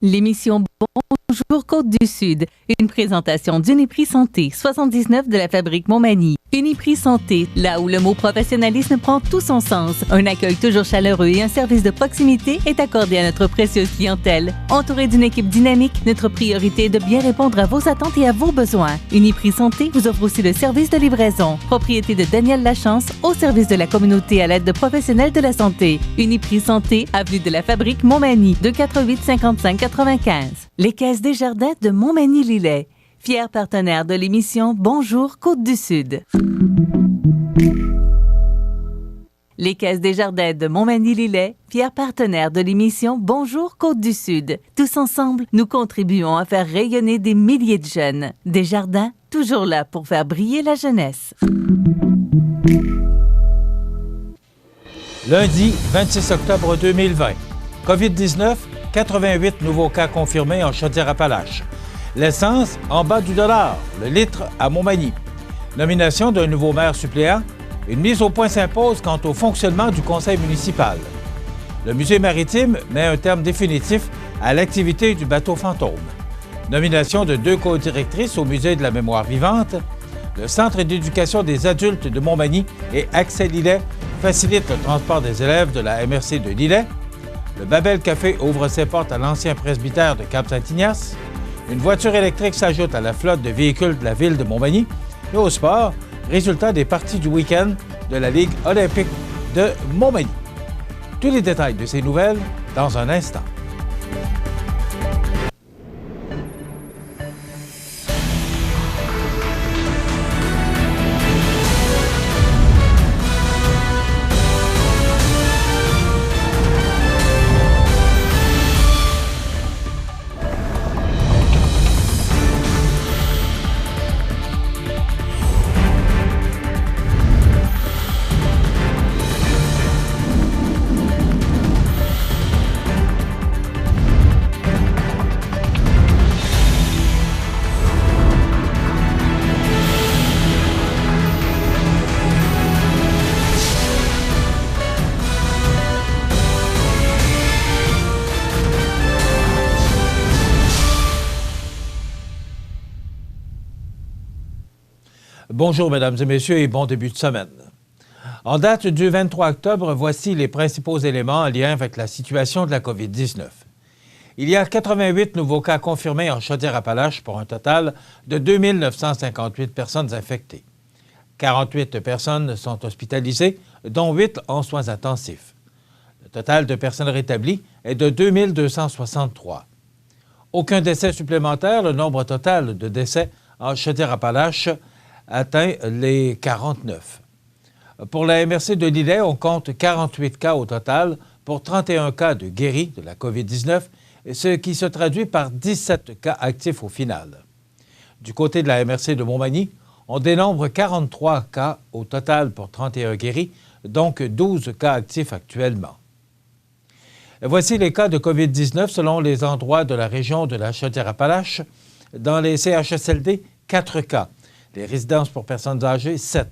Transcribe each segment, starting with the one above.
L'émission Bonjour Côte-du-Sud, une présentation d'Uniprix Santé, 79 de la Fabrique Montmagny. Uniprix Santé, là où le mot professionnalisme prend tout son sens. Un accueil toujours chaleureux et un service de proximité est accordé à notre précieuse clientèle. Entouré d'une équipe dynamique, notre priorité est de bien répondre à vos attentes et à vos besoins. Uniprix Santé vous offre aussi le service de livraison. Propriété de Daniel Lachance, au service de la communauté à l'aide de professionnels de la santé. Uniprix Santé, avenue de la Fabrique Montmagny, 248 55 95. Les Caisses Desjardins de Montmagny-Lillet, fier partenaire de l'émission Bonjour Côte-du-Sud. Les Caisses Desjardins de Montmagny-Lillet, fier partenaire de l'émission Bonjour Côte-du-Sud. Tous ensemble, nous contribuons à faire rayonner des milliers de jeunes. Desjardins, toujours là pour faire briller la jeunesse. Lundi 26 octobre 2020. COVID-19, 88 nouveaux cas confirmés en Chaudière-Appalaches. L'essence en bas du dollar, le litre à Montmagny. Nomination d'un nouveau maire suppléant. Une mise au point s'impose quant au fonctionnement du conseil municipal. Le musée maritime met un terme définitif à l'activité du bateau fantôme. Nomination de 2 co-directrices au musée de la mémoire vivante. Le centre d'éducation des adultes de Montmagny et Accès Lillet facilite le transport des élèves de la MRC de Lillet. Le Babel Café ouvre ses portes à l'ancien presbytère de Cap-Saint-Ignace. Une voiture électrique s'ajoute à la flotte de véhicules de la ville de Montmagny. Et au sport, résultat des parties du week-end de la Ligue olympique de Montmagny. Tous les détails de ces nouvelles dans un instant. Bonjour, mesdames et messieurs, et bon début de semaine. En date du 23 octobre, voici les principaux éléments en lien avec la situation de la COVID-19. Il y a 88 nouveaux cas confirmés en Chaudière-Appalaches pour un total de 2 958 personnes infectées. 48 personnes sont hospitalisées, dont 8 en soins intensifs. Le total de personnes rétablies est de 2 263. Aucun décès supplémentaire, le nombre total de décès en Chaudière-Appalaches atteint les 49. Pour la MRC de Lillet, on compte 48 cas au total pour 31 cas de guéris de la COVID-19, ce qui se traduit par 17 cas actifs au final. Du côté de la MRC de Montmagny, on dénombre 43 cas au total pour 31 guéris, donc 12 cas actifs actuellement. Voici les cas de COVID-19 selon les endroits de la région de la Chaudière-Appalaches. Dans les CHSLD, 4 cas. Les résidences pour personnes âgées, 7.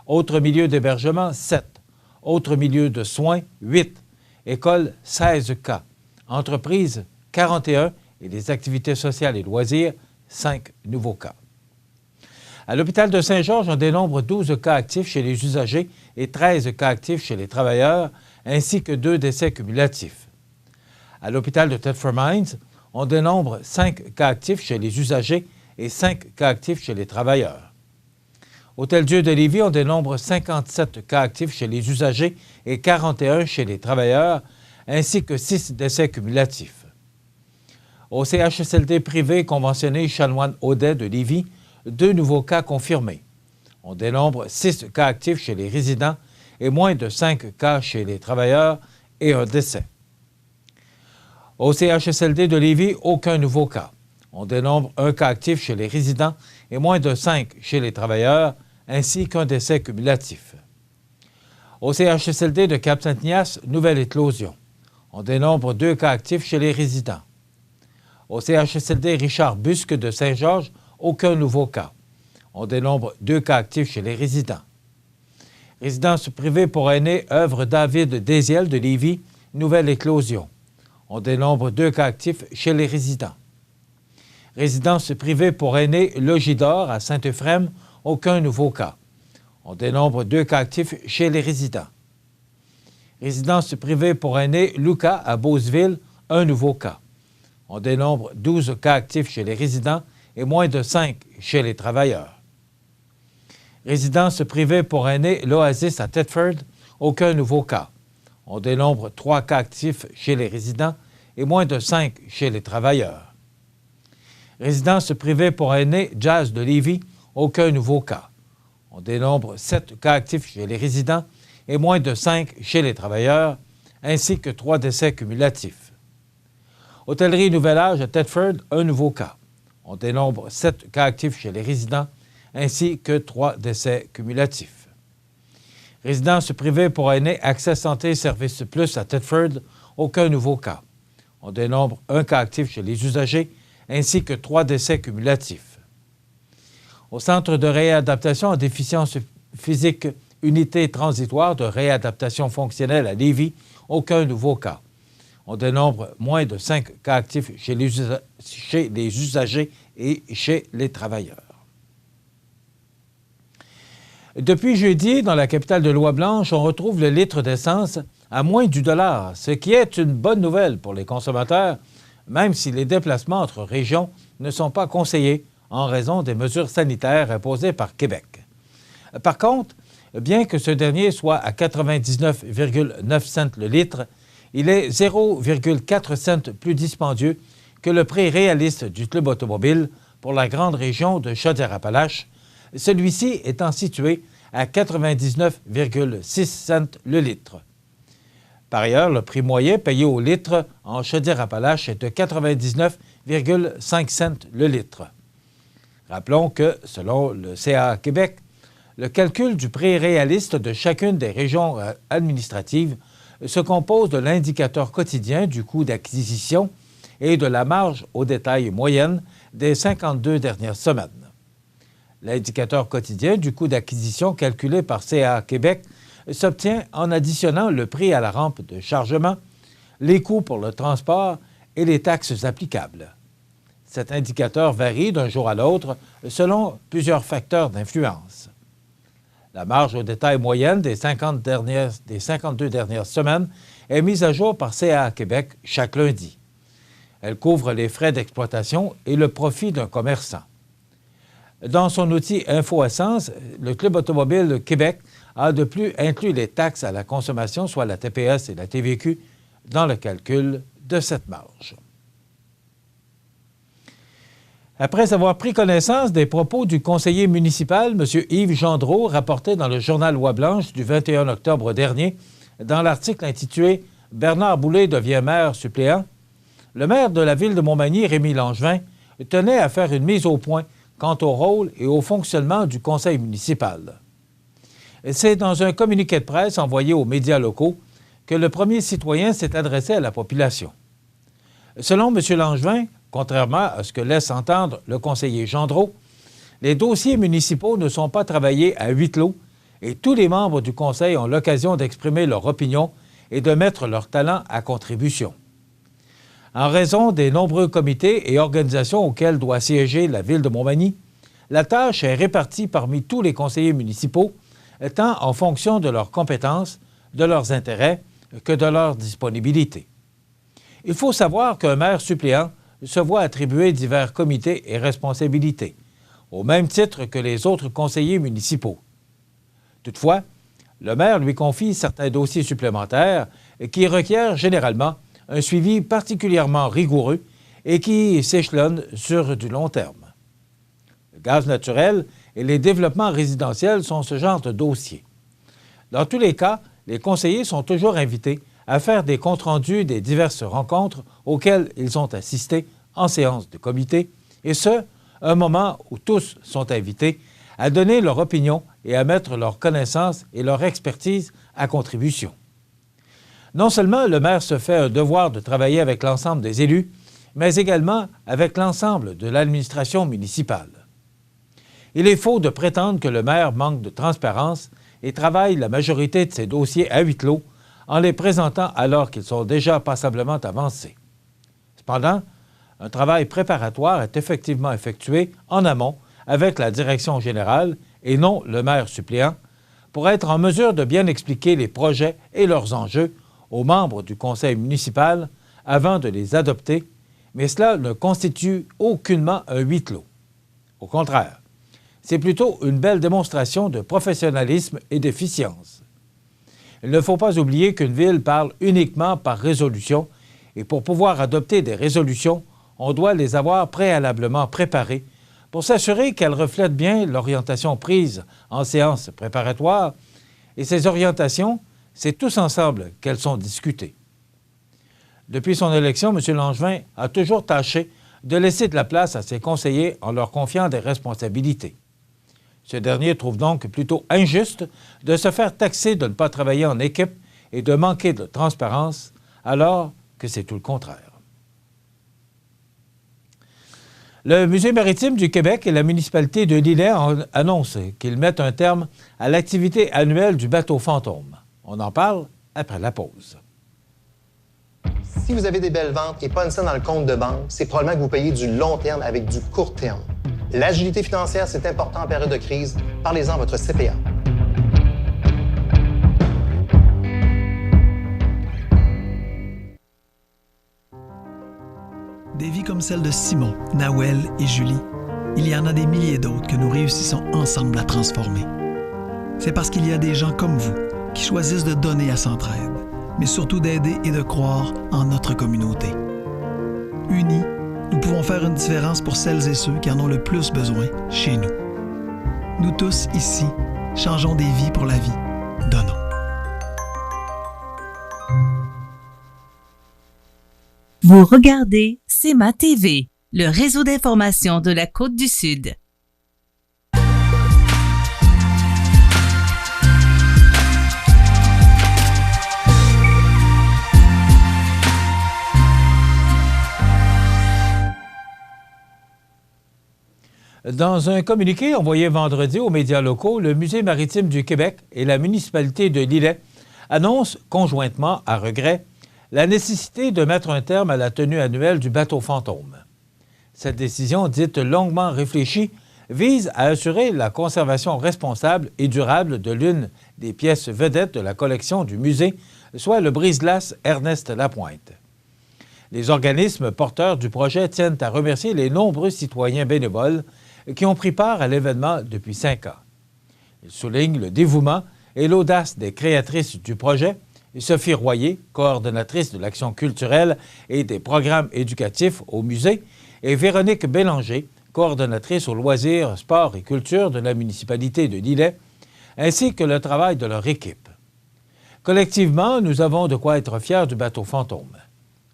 Autres milieux d'hébergement, 7. Autres milieux de soins, 8. Écoles, 16 cas. Entreprises, 41. Et les activités sociales et loisirs, 5 nouveaux cas. À l'hôpital de Saint-Georges, on dénombre 12 cas actifs chez les usagers et 13 cas actifs chez les travailleurs, ainsi que 2 décès cumulatifs. À l'hôpital de Thetford Mines, on dénombre 5 cas actifs chez les usagers et 5 cas actifs chez les travailleurs. Hôtel-Dieu de Lévis, on dénombre 57 cas actifs chez les usagers et 41 chez les travailleurs, ainsi que 6 décès cumulatifs. Au CHSLD privé conventionné Chanoine-Audet de Lévis, 2 nouveaux cas confirmés. On dénombre 6 cas actifs chez les résidents et moins de 5 cas chez les travailleurs et un décès. Au CHSLD de Lévis, aucun nouveau cas. On dénombre 1 cas actif chez les résidents et moins de 5 chez les travailleurs, ainsi qu'un décès cumulatif. Au CHSLD de Cap-Saint-Ignace, nouvelle éclosion. On dénombre 2 cas actifs chez les résidents. Au CHSLD Richard Busque de Saint-Georges, aucun nouveau cas. On dénombre 2 cas actifs chez les résidents. Résidence privée pour aînés, œuvre David Désiel de Lévis, nouvelle éclosion. On dénombre 2 cas actifs chez les résidents. Résidence privée pour aînés Logidor à Saint-Euphrème, aucun nouveau cas. On dénombre 2 cas actifs chez les résidents. Résidence privée pour aînés Luca à Beauceville, un nouveau cas. On dénombre 12 cas actifs chez les résidents et moins de 5 chez les travailleurs. Résidence privée pour aînés l'Oasis à Thetford, aucun nouveau cas. On dénombre 3 cas actifs chez les résidents et moins de 5 chez les travailleurs. Résidence privée pour aînés Jazz de Lévis, aucun nouveau cas. On dénombre 7 cas actifs chez les résidents et moins de 5 chez les travailleurs, ainsi que 3 décès cumulatifs. Hôtellerie Nouvel Âge à Thetford, un nouveau cas. On dénombre 7 cas actifs chez les résidents, ainsi que 3 décès cumulatifs. Résidence privée pour aînés Accès Santé Service Plus à Thetford, aucun nouveau cas. On dénombre 1 cas actif chez les usagers, ainsi que 3 décès cumulatifs. Au Centre de réadaptation en déficience physique, unité transitoire de réadaptation fonctionnelle à Lévis, aucun nouveau cas. On dénombre moins de 5 cas actifs chez les usagers et chez les travailleurs. Depuis jeudi, dans la capitale de Lois-Blanches, on retrouve le litre d'essence à moins du $1, ce qui est une bonne nouvelle pour les consommateurs, même si les déplacements entre régions ne sont pas conseillés en raison des mesures sanitaires imposées par Québec. Par contre, bien que ce dernier soit à 99,9 cents le litre, il est 0,4 cents plus dispendieux que le prix réaliste du Club automobile pour la grande région de Chaudière-Appalaches, celui-ci étant situé à 99,6 cents le litre. Par ailleurs, le prix moyen payé au litre en Chaudière-Appalaches est de 99,5 cents le litre. Rappelons que, selon le CA Québec, le calcul du prix réaliste de chacune des régions administratives se compose de l'indicateur quotidien du coût d'acquisition et de la marge au détail moyenne des 52 dernières semaines. L'indicateur quotidien du coût d'acquisition calculé par CA Québec s'obtient en additionnant le prix à la rampe de chargement, les coûts pour le transport et les taxes applicables. Cet indicateur varie d'un jour à l'autre selon plusieurs facteurs d'influence. La marge au détail moyenne des 52 dernières semaines est mise à jour par CA Québec chaque lundi. Elle couvre les frais d'exploitation et le profit d'un commerçant. Dans son outil InfoEssence, le Club automobile Québec a de plus inclus les taxes à la consommation, soit la TPS et la TVQ, dans le calcul de cette marge. Après avoir pris connaissance des propos du conseiller municipal, M. Yves Gendreau, rapporté dans le journal Lois-Blanches du 21 octobre dernier, dans l'article intitulé « Bernard Boulay devient maire suppléant », le maire de la ville de Montmagny, Rémy Langevin, tenait à faire une mise au point quant au rôle et au fonctionnement du conseil municipal. C'est dans un communiqué de presse envoyé aux médias locaux que le premier citoyen s'est adressé à la population. Selon M. Langevin, contrairement à ce que laisse entendre le conseiller Gendreau, les dossiers municipaux ne sont pas travaillés à huis clos et tous les membres du conseil ont l'occasion d'exprimer leur opinion et de mettre leur talent à contribution. En raison des nombreux comités et organisations auxquels doit siéger la ville de Montmagny, la tâche est répartie parmi tous les conseillers municipaux, tant en fonction de leurs compétences, de leurs intérêts que de leur disponibilité. Il faut savoir qu'un maire suppléant se voit attribuer divers comités et responsabilités, au même titre que les autres conseillers municipaux. Toutefois, le maire lui confie certains dossiers supplémentaires qui requièrent généralement un suivi particulièrement rigoureux et qui s'échelonne sur du long terme. Le gaz naturel et les développements résidentiels sont ce genre de dossiers. Dans tous les cas, les conseillers sont toujours invités à faire des comptes rendus des diverses rencontres auxquelles ils ont assisté en séance de comité, et ce, un moment où tous sont invités à donner leur opinion et à mettre leur connaissance et leur expertise à contribution. Non seulement le maire se fait un devoir de travailler avec l'ensemble des élus, mais également avec l'ensemble de l'administration municipale. Il est faux de prétendre que le maire manque de transparence et travaille la majorité de ses dossiers à huis clos en les présentant alors qu'ils sont déjà passablement avancés. Cependant, un travail préparatoire est effectivement effectué en amont avec la direction générale et non le maire suppléant pour être en mesure de bien expliquer les projets et leurs enjeux aux membres du conseil municipal avant de les adopter, mais cela ne constitue aucunement un huis clos. Au contraire, c'est plutôt une belle démonstration de professionnalisme et d'efficience. Il ne faut pas oublier qu'une ville parle uniquement par résolution et pour pouvoir adopter des résolutions, on doit les avoir préalablement préparées pour s'assurer qu'elles reflètent bien l'orientation prise en séance préparatoire et ces orientations, c'est tous ensemble qu'elles sont discutées. Depuis son élection, M. Langevin a toujours tâché de laisser de la place à ses conseillers en leur confiant des responsabilités. Ce dernier trouve donc plutôt injuste de se faire taxer de ne pas travailler en équipe et de manquer de transparence, alors que c'est tout le contraire. Le Musée maritime du Québec et la municipalité de Lilley annoncent qu'ils mettent un terme à l'activité annuelle du bateau fantôme. On en parle après la pause. Si vous avez des belles ventes et pas une scène dans le compte de banque, c'est probablement que vous payez du long terme avec du court terme. L'agilité financière, c'est important en période de crise. Parlez-en à votre CPA. Des vies comme celle de Simon, Nawel et Julie, il y en a des milliers d'autres que nous réussissons ensemble à transformer. C'est parce qu'il y a des gens comme vous qui choisissent de donner à Centraide, mais surtout d'aider et de croire en notre communauté. Unis, nous pouvons faire une différence pour celles et ceux qui en ont le plus besoin chez nous. Nous tous, ici, changeons des vies pour la vie. Donnons. Vous regardez CEMA TV, le réseau d'information de la Côte-du-Sud. Dans un communiqué envoyé vendredi aux médias locaux, le Musée maritime du Québec et la municipalité de Lilley annoncent conjointement, à regret, la nécessité de mettre un terme à la tenue annuelle du bateau fantôme. Cette décision, dite longuement réfléchie, vise à assurer la conservation responsable et durable de l'une des pièces vedettes de la collection du musée, soit le brise-glace Ernest Lapointe. Les organismes porteurs du projet tiennent à remercier les nombreux citoyens bénévoles qui ont pris part à l'événement depuis 5 ans. Ils soulignent le dévouement et l'audace des créatrices du projet, Sophie Royer, coordonnatrice de l'action culturelle et des programmes éducatifs au musée, et Véronique Bélanger, coordonnatrice aux loisirs, sports et culture de la municipalité de Lilley, ainsi que le travail de leur équipe. Collectivement, nous avons de quoi être fiers du bateau fantôme.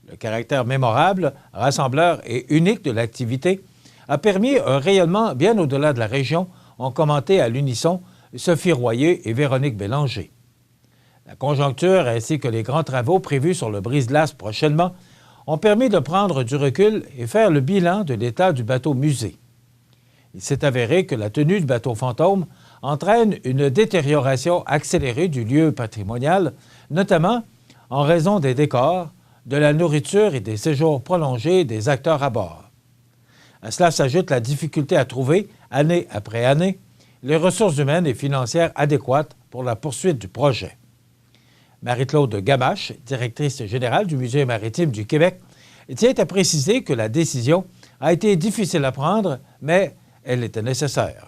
Le caractère mémorable, rassembleur et unique de l'activité a permis un rayonnement bien au-delà de la région, ont commenté à l'unisson Sophie Royer et Véronique Bélanger. La conjoncture ainsi que les grands travaux prévus sur le brise-glace prochainement ont permis de prendre du recul et faire le bilan de l'état du bateau-musée. Il s'est avéré que la tenue du bateau fantôme entraîne une détérioration accélérée du lieu patrimonial, notamment en raison des décors, de la nourriture et des séjours prolongés des acteurs à bord. À cela s'ajoute la difficulté à trouver, année après année, les ressources humaines et financières adéquates pour la poursuite du projet. Marie-Claude Gamache, directrice générale du Musée maritime du Québec, tient à préciser que la décision a été difficile à prendre, mais elle était nécessaire.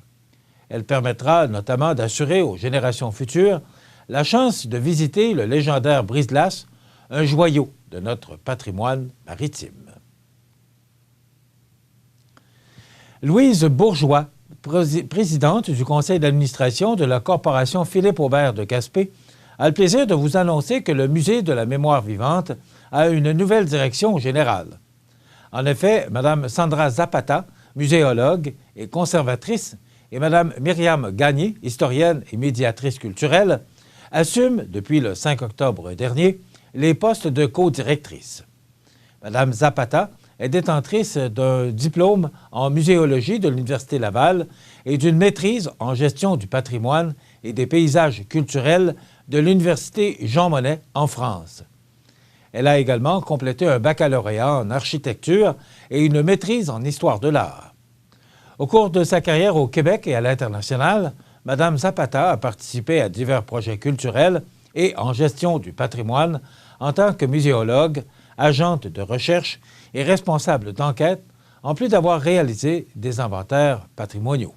Elle permettra notamment d'assurer aux générations futures la chance de visiter le légendaire brise-glace, un joyau de notre patrimoine maritime. Louise Bourgeois, présidente du conseil d'administration de la Corporation Philippe Aubert de Gaspé, a le plaisir de vous annoncer que le Musée de la mémoire vivante a une nouvelle direction générale. En effet, Mme Sandra Zapata, muséologue et conservatrice, et Mme Myriam Gagné, historienne et médiatrice culturelle, assument, depuis le 5 octobre dernier, les postes de co-directrice. Mme Zapata est détentrice d'un diplôme en muséologie de l'Université Laval et d'une maîtrise en gestion du patrimoine et des paysages culturels de l'Université Jean Monnet en France. Elle a également complété un baccalauréat en architecture et une maîtrise en histoire de l'art. Au cours de sa carrière au Québec et à l'international, Mme Zapata a participé à divers projets culturels et en gestion du patrimoine en tant que muséologue, agente de recherche et responsable d'enquête, en plus d'avoir réalisé des inventaires patrimoniaux.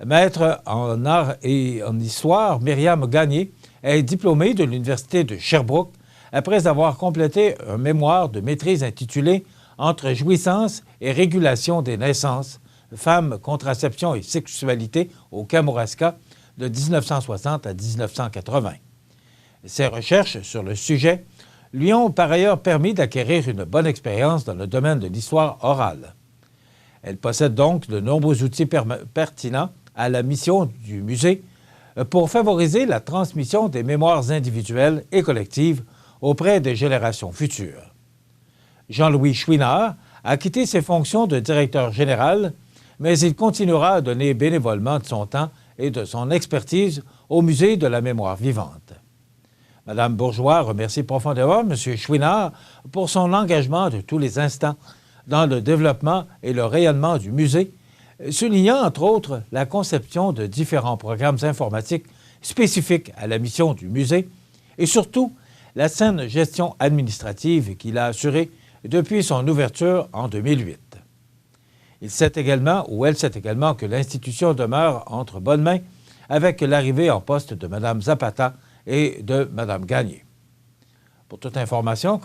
Maître en art et en histoire, Myriam Gagné est diplômée de l'Université de Sherbrooke après avoir complété un mémoire de maîtrise intitulé « Entre jouissance et régulation des naissances, femmes, contraception et sexualité au Kamouraska » de 1960 à 1980. Ses recherches sur le sujet lui ont par ailleurs permis d'acquérir une bonne expérience dans le domaine de l'histoire orale. Elle possède donc de nombreux outils pertinents à la mission du musée pour favoriser la transmission des mémoires individuelles et collectives auprès des générations futures. Jean-Louis Chouinard a quitté ses fonctions de directeur général, mais il continuera à donner bénévolement de son temps et de son expertise au Musée de la mémoire vivante. Mme Bourgeois remercie profondément M. Chouinard pour son engagement de tous les instants dans le développement et le rayonnement du musée, soulignant entre autres la conception de différents programmes informatiques spécifiques à la mission du musée et surtout la saine gestion administrative qu'il a assurée depuis son ouverture en 2008. Elle sait également que l'institution demeure entre bonnes mains avec l'arrivée en poste de Mme Zapata et de Mme Gagné. Pour toute information,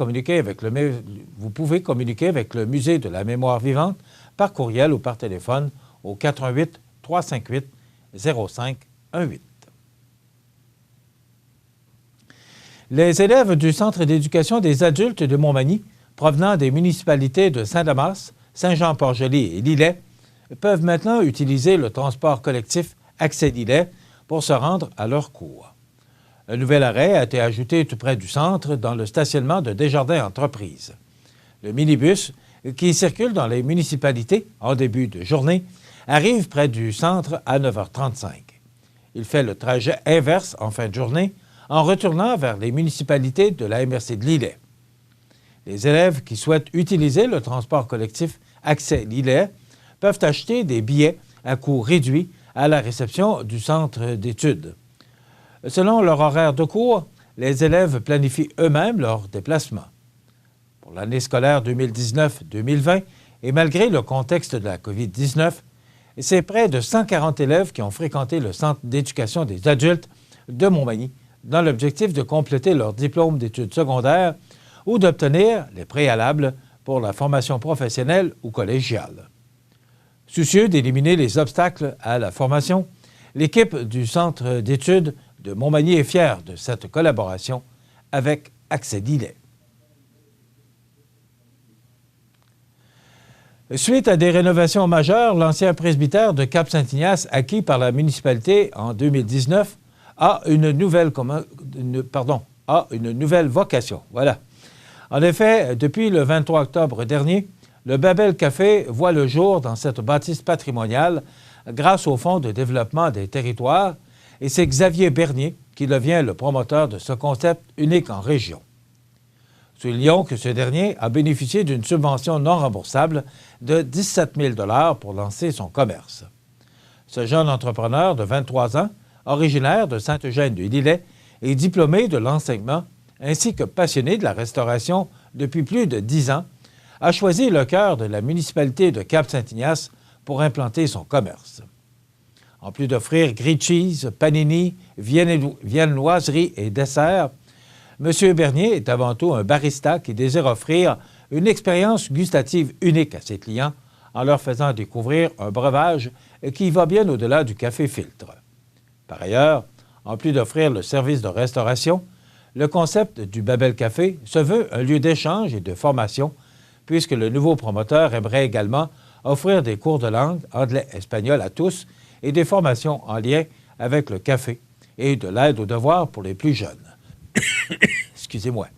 vous pouvez communiquer avec le Musée de la mémoire vivante par courriel ou par téléphone au 88 358 0518. Les élèves du Centre d'éducation des adultes de Montmagny, provenant des municipalités de Saint-Damas, Saint-Jean-Port-Joli et Lillet, peuvent maintenant utiliser le transport collectif Accès Lillet pour se rendre à leurs cours. Un nouvel arrêt a été ajouté tout près du centre dans le stationnement de Desjardins Entreprises. Le minibus, qui circule dans les municipalités en début de journée, arrive près du centre à 9h35. Il fait le trajet inverse en fin de journée en retournant vers les municipalités de la MRC de Lillet. Les élèves qui souhaitent utiliser le transport collectif Accès Lillet peuvent acheter des billets à coût réduit à la réception du centre d'études. Selon leur horaire de cours, les élèves planifient eux-mêmes leur déplacement. Pour l'année scolaire 2019-2020, et malgré le contexte de la COVID-19, c'est près de 140 élèves qui ont fréquenté le Centre d'éducation des adultes de Montmagny dans l'objectif de compléter leur diplôme d'études secondaires ou d'obtenir les préalables pour la formation professionnelle ou collégiale. Soucieux d'éliminer les obstacles à la formation, l'équipe du Centre d'études de Montmagny est fière de cette collaboration avec Accès Lillet. Suite à des rénovations majeures, l'ancien presbytère de Cap-Saint-Ignace, acquis par la municipalité en 2019, a une nouvelle vocation. Voilà. En effet, depuis le 23 octobre dernier, le Babel Café voit le jour dans cette bâtisse patrimoniale grâce au Fonds de développement des territoires, et c'est Xavier Bernier qui devient le promoteur de ce concept unique en région. Soulignons que ce dernier a bénéficié d'une subvention non remboursable de 17 000 $ pour lancer son commerce. Ce jeune entrepreneur de 23 ans, originaire de Sainte-Eugène-de-Lillet, est diplômé de l'enseignement ainsi que passionné de la restauration depuis plus de 10 ans, a choisi le cœur de la municipalité de Cap-Saint-Ignace pour implanter son commerce. En plus d'offrir grilled cheese, panini, viennoiserie et desserts, M. Bernier est avant tout un barista qui désire offrir une expérience gustative unique à ses clients en leur faisant découvrir un breuvage qui va bien au-delà du café filtre. Par ailleurs, en plus d'offrir le service de restauration, le concept du Babel Café se veut un lieu d'échange et de formation, puisque le nouveau promoteur aimerait également offrir des cours de langue, anglais, espagnol à tous et des formations en lien avec le café et de l'aide aux devoirs pour les plus jeunes. Excusez-moi.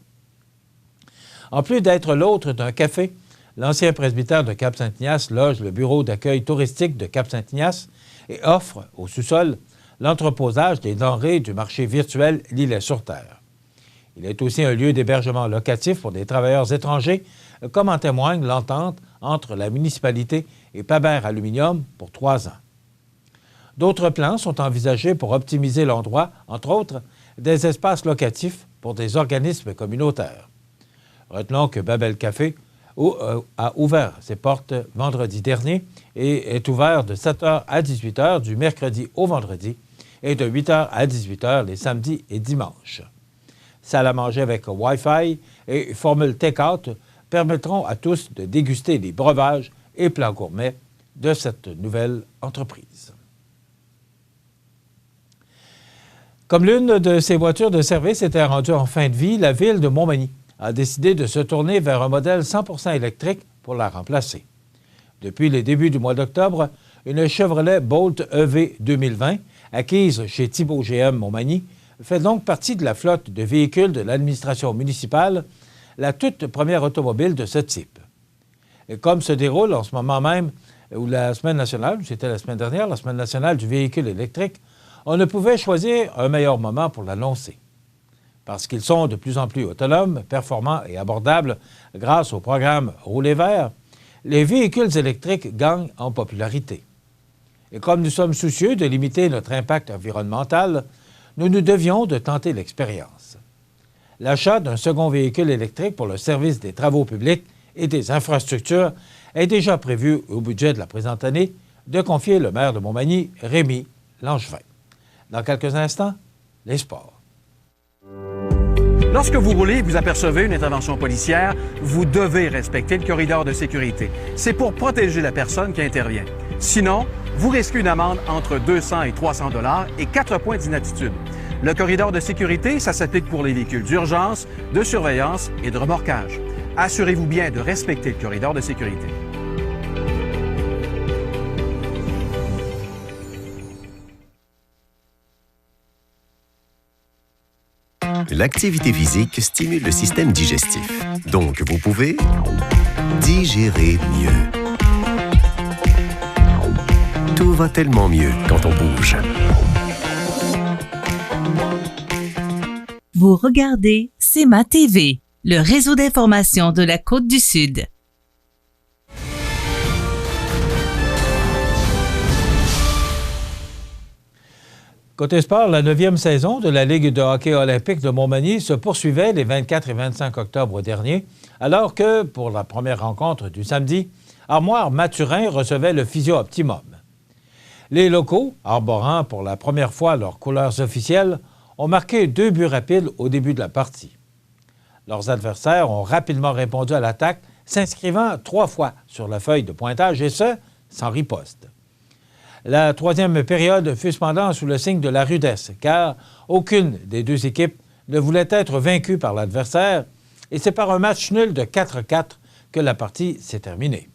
En plus d'être l'hôte d'un café, l'ancien presbytère de Cap-Saint-Ignace loge le bureau d'accueil touristique de Cap-Saint-Ignace et offre, au sous-sol, l'entreposage des denrées du marché virtuel Lillet-sur-Terre. Il est aussi un lieu d'hébergement locatif pour des travailleurs étrangers, comme en témoigne l'entente entre la municipalité et Paber Aluminium pour 3 ans. D'autres plans sont envisagés pour optimiser l'endroit, entre autres des espaces locatifs pour des organismes communautaires. Retenons que Babel Café a ouvert ses portes vendredi dernier et est ouvert de 7h à 18h du mercredi au vendredi et de 8h à 18h les samedis et dimanches. Salle à manger avec Wi-Fi et formule take-out permettront à tous de déguster les breuvages et plats gourmets de cette nouvelle entreprise. Comme l'une de ces voitures de service était rendue en fin de vie, la ville de Montmagny a décidé de se tourner vers un modèle 100% électrique pour la remplacer. Depuis les débuts du mois d'octobre, une Chevrolet Bolt EV 2020, acquise chez Thibaut GM Montmagny, fait donc partie de la flotte de véhicules de l'administration municipale, la toute première automobile de ce type. Et comme se déroule en ce moment même, ou la semaine nationale, c'était la semaine dernière, la semaine nationale du véhicule électrique, on ne pouvait choisir un meilleur moment pour l'annoncer. Parce qu'ils sont de plus en plus autonomes, performants et abordables grâce au programme Rouler vert, les véhicules électriques gagnent en popularité. Et comme nous sommes soucieux de limiter notre impact environnemental, nous nous devions de tenter l'expérience. L'achat d'un second véhicule électrique pour le service des travaux publics et des infrastructures est déjà prévu au budget de la présente année, de confier le maire de Montmagny, Rémi Langevin. Dans quelques instants, les sports. Lorsque vous roulez et vous apercevez une intervention policière, vous devez respecter le corridor de sécurité. C'est pour protéger la personne qui intervient. Sinon, vous risquez une amende entre 200 et 300 $ et 4 points d'inaptitude. Le corridor de sécurité, ça s'applique pour les véhicules d'urgence, de surveillance et de remorquage. Assurez-vous bien de respecter le corridor de sécurité. L'activité physique stimule le système digestif. Donc, vous pouvez digérer mieux. Tout va tellement mieux quand on bouge. Vous regardez CEMA TV, le réseau d'information de la Côte-du-Sud. Côté sport, la 9e saison de la Ligue de hockey olympique de Montmagny se poursuivait les 24 et 25 octobre dernier, alors que, pour la première rencontre du samedi, Armoire-Mathurin recevait le Physio Optimum. Les locaux, arborant pour la première fois leurs couleurs officielles, ont marqué 2 buts rapides au début de la partie. Leurs adversaires ont rapidement répondu à l'attaque, s'inscrivant 3 fois sur la feuille de pointage, et ce, sans riposte. La 3e période fut cependant sous le signe de la rudesse, car aucune des 2 équipes ne voulait être vaincue par l'adversaire, et c'est par un match nul de 4-4 que la partie s'est terminée.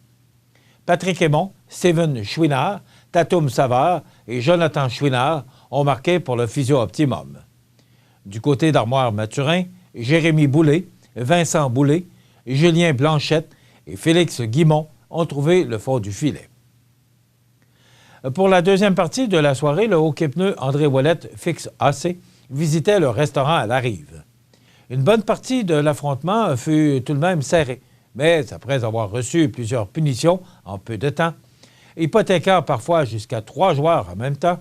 Patrick Aymon, Steven Chouinard, Tatum Savard et Jonathan Chouinard ont marqué pour le Physio Optimum. Du côté d'Armoire-Mathurin, Jérémy Boulay, Vincent Boulay, Julien Blanchette et Félix Guimont ont trouvé le fond du filet. Pour la 2e partie de la soirée, le hockey-pneu André Ouellette Fix AC visitait le restaurant à la Rive. Une bonne partie de l'affrontement fut tout de même serrée, mais après avoir reçu plusieurs punitions en peu de temps, hypothéquant parfois jusqu'à 3 joueurs en même temps,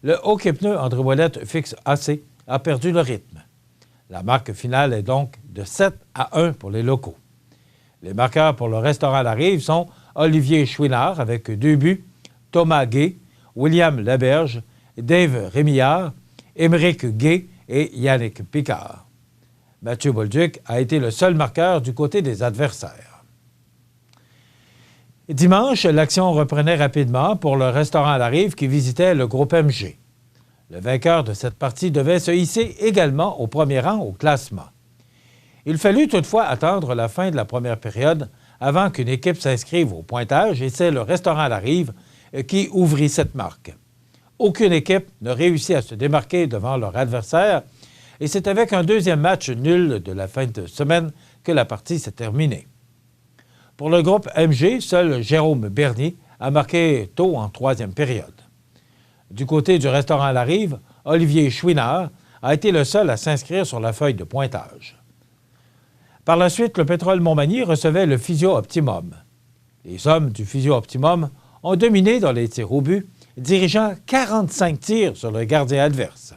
le hockey-pneu André Ouellette Fix AC a perdu le rythme. La marque finale est donc de 7-1 pour les locaux. Les marqueurs pour le restaurant à la Rive sont Olivier Chouinard avec 2 buts, Thomas Gay, William Laberge, Dave Rémillard, Émeric Gay et Yannick Picard. Mathieu Bolduc a été le seul marqueur du côté des adversaires. Dimanche, l'action reprenait rapidement pour le restaurant à la Rive qui visitait le groupe MG. Le vainqueur de cette partie devait se hisser également au premier rang au classement. Il fallut toutefois attendre la fin de la première période avant qu'une équipe s'inscrive au pointage et c'est le restaurant à la Rive qui ouvrit cette marque. Aucune équipe ne réussit à se démarquer devant leur adversaire et c'est avec un 2e match nul de la fin de semaine que la partie s'est terminée. Pour le groupe MG, seul Jérôme Bernier a marqué tôt en 3e période. Du côté du restaurant à la Rive, Olivier Chouinard a été le seul à s'inscrire sur la feuille de pointage. Par la suite, le Pétrole Montmagny recevait le Physio Optimum. Les hommes du Physio Optimum ont dominé dans les tirs au but, dirigeant 45 tirs sur le gardien adverse.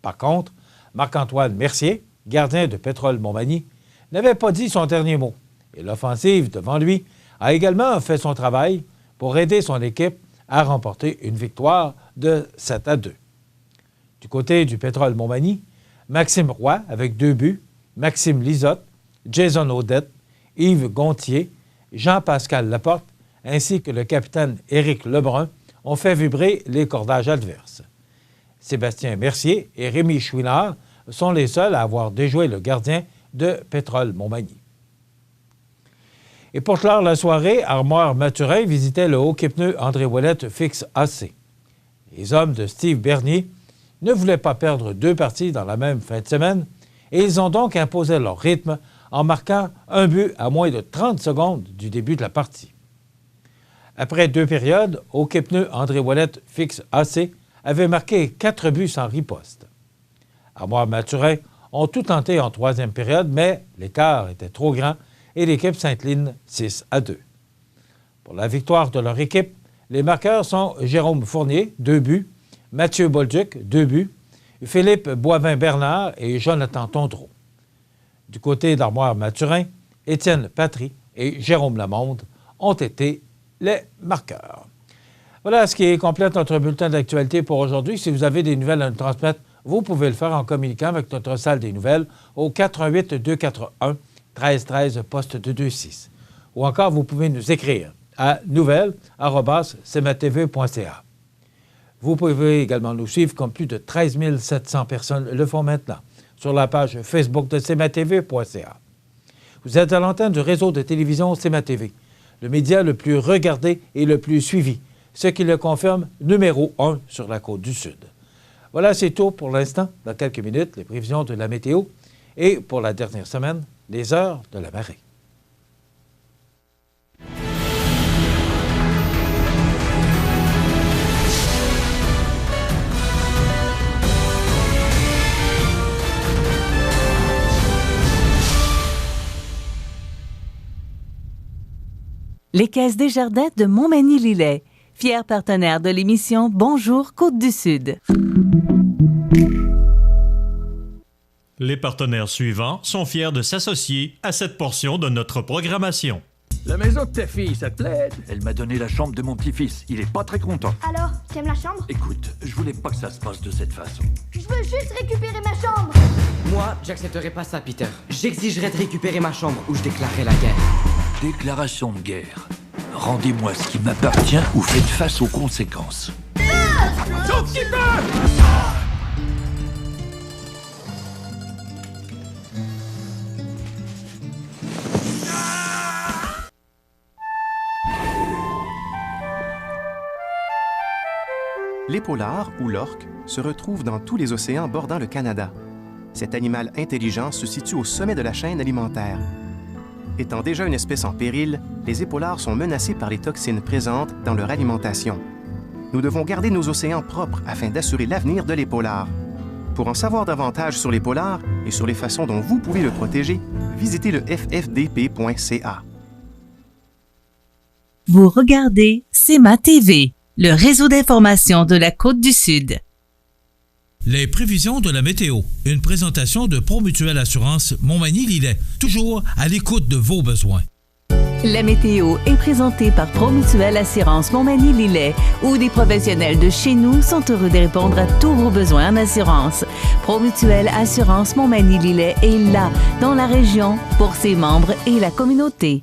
Par contre, Marc-Antoine Mercier, gardien de Pétrole Montmagny, n'avait pas dit son dernier mot et l'offensive devant lui a également fait son travail pour aider son équipe à remporter une victoire de 7-2. Du côté du Pétrole Montmagny, Maxime Roy avec 2 buts, Maxime Lisotte, Jason Audette, Yves Gontier, Jean-Pascal Laporte ainsi que le capitaine Éric Lebrun ont fait vibrer les cordages adverses. Sébastien Mercier et Rémi Chouinard sont les seuls à avoir déjoué le gardien de Pétrole Montmagny. Et pour clore la soirée, Armoire Mathurin visitait le hockey-pneu André Ouellette Fix AC. Les hommes de Steve Bernier ne voulaient pas perdre 2 parties dans la même fin de semaine et ils ont donc imposé leur rythme en marquant un but à moins de 30 secondes du début de la partie. Après 2 périodes, hockey-pneu André Ouellette Fix AC avait marqué 4 buts sans riposte. Armoire Mathurin ont tout tenté en 3e période, mais l'écart était trop grand et l'équipe s'incline 6-2. Pour la victoire de leur équipe, les marqueurs sont Jérôme Fournier, 2 buts, Mathieu Bolduc, 2 buts, Philippe Boivin-Bernard et Jonathan Tondreau. Du côté d'Armoire Mathurin, Étienne Patry et Jérôme Lamonde ont été les marqueurs. Voilà ce qui complète notre bulletin d'actualité pour aujourd'hui. Si vous avez des nouvelles à nous transmettre, vous pouvez le faire en communiquant avec notre salle des nouvelles au 88 241 13 13 poste 226. Ou encore, vous pouvez nous écrire à nouvelles@cmatv.ca. Vous pouvez également nous suivre comme plus de 13 700 personnes le font maintenant sur la page Facebook de cmatv.ca. Vous êtes à l'antenne du réseau de télévision CMA-TV, le média le plus regardé et le plus suivi, ce qui le confirme numéro 1 sur la Côte-du-Sud. Voilà, c'est tout pour l'instant. Dans quelques minutes, les prévisions de la météo et pour la dernière semaine, les heures de la marée. Les Caisses Desjardins de Montmagny-Lillet, fier partenaire de l'émission Bonjour Côte-du-Sud. Les partenaires suivants sont fiers de s'associer à cette portion de notre programmation. La maison de ta fille, ça te plaît? Elle m'a donné la chambre de mon petit-fils. Il est pas très content. Alors, t'aimes la chambre? Écoute, je voulais pas que ça se passe de cette façon. Je veux juste récupérer ma chambre! Moi, j'accepterai pas ça, Peter. J'exigerai de récupérer ma chambre ou je déclarerai la guerre. Déclaration de guerre. Rendez-moi ce qui m'appartient ou faites face aux conséquences. L'épaulard, ou l'orque, se retrouve dans tous les océans bordant le Canada. Cet animal intelligent se situe au sommet de la chaîne alimentaire. Étant déjà une espèce en péril, les épaulards sont menacés par les toxines présentes dans leur alimentation. Nous devons garder nos océans propres afin d'assurer l'avenir de l'épaulard. Pour en savoir davantage sur l'épaulard et sur les façons dont vous pouvez le protéger, visitez le ffdp.ca. Vous regardez CMA-TV, le réseau d'information de la Côte-du-Sud. Les prévisions de la météo. Une présentation de Promutuelle Assurance Montmagny-Lillet. Toujours à l'écoute de vos besoins. La météo est présentée par Promutuelle Assurance Montmagny-Lillet, où des professionnels de chez nous sont heureux de répondre à tous vos besoins en assurance. Promutuelle Assurance Montmagny-Lillet est là, dans la région, pour ses membres et la communauté.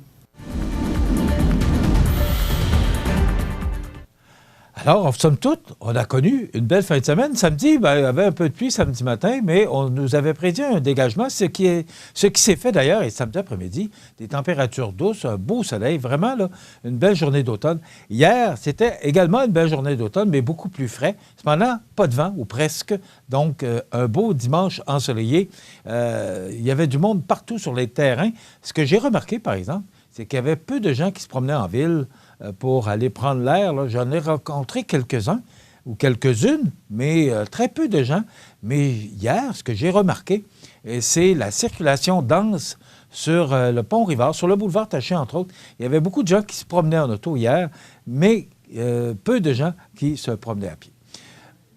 Alors, somme toute, on a connu une belle fin de semaine. Samedi, il y avait un peu de pluie samedi matin, mais on nous avait prédit un dégagement, ce qui s'est fait d'ailleurs, et samedi après-midi, des températures douces, un beau soleil, vraiment là, une belle journée d'automne. Hier, c'était également une belle journée d'automne, mais beaucoup plus frais. Cependant, pas de vent, ou presque, donc un beau dimanche ensoleillé. Il y avait du monde partout sur les terrains. Ce que j'ai remarqué, par exemple, c'est qu'il y avait peu de gens qui se promenaient en ville pour aller prendre l'air. J'en ai rencontré quelques-uns, ou quelques-unes, mais très peu de gens. Mais hier, ce que j'ai remarqué, c'est la circulation dense sur le pont Rivard, sur le boulevard Taché, entre autres. Il y avait beaucoup de gens qui se promenaient en auto hier, mais peu de gens qui se promenaient à pied.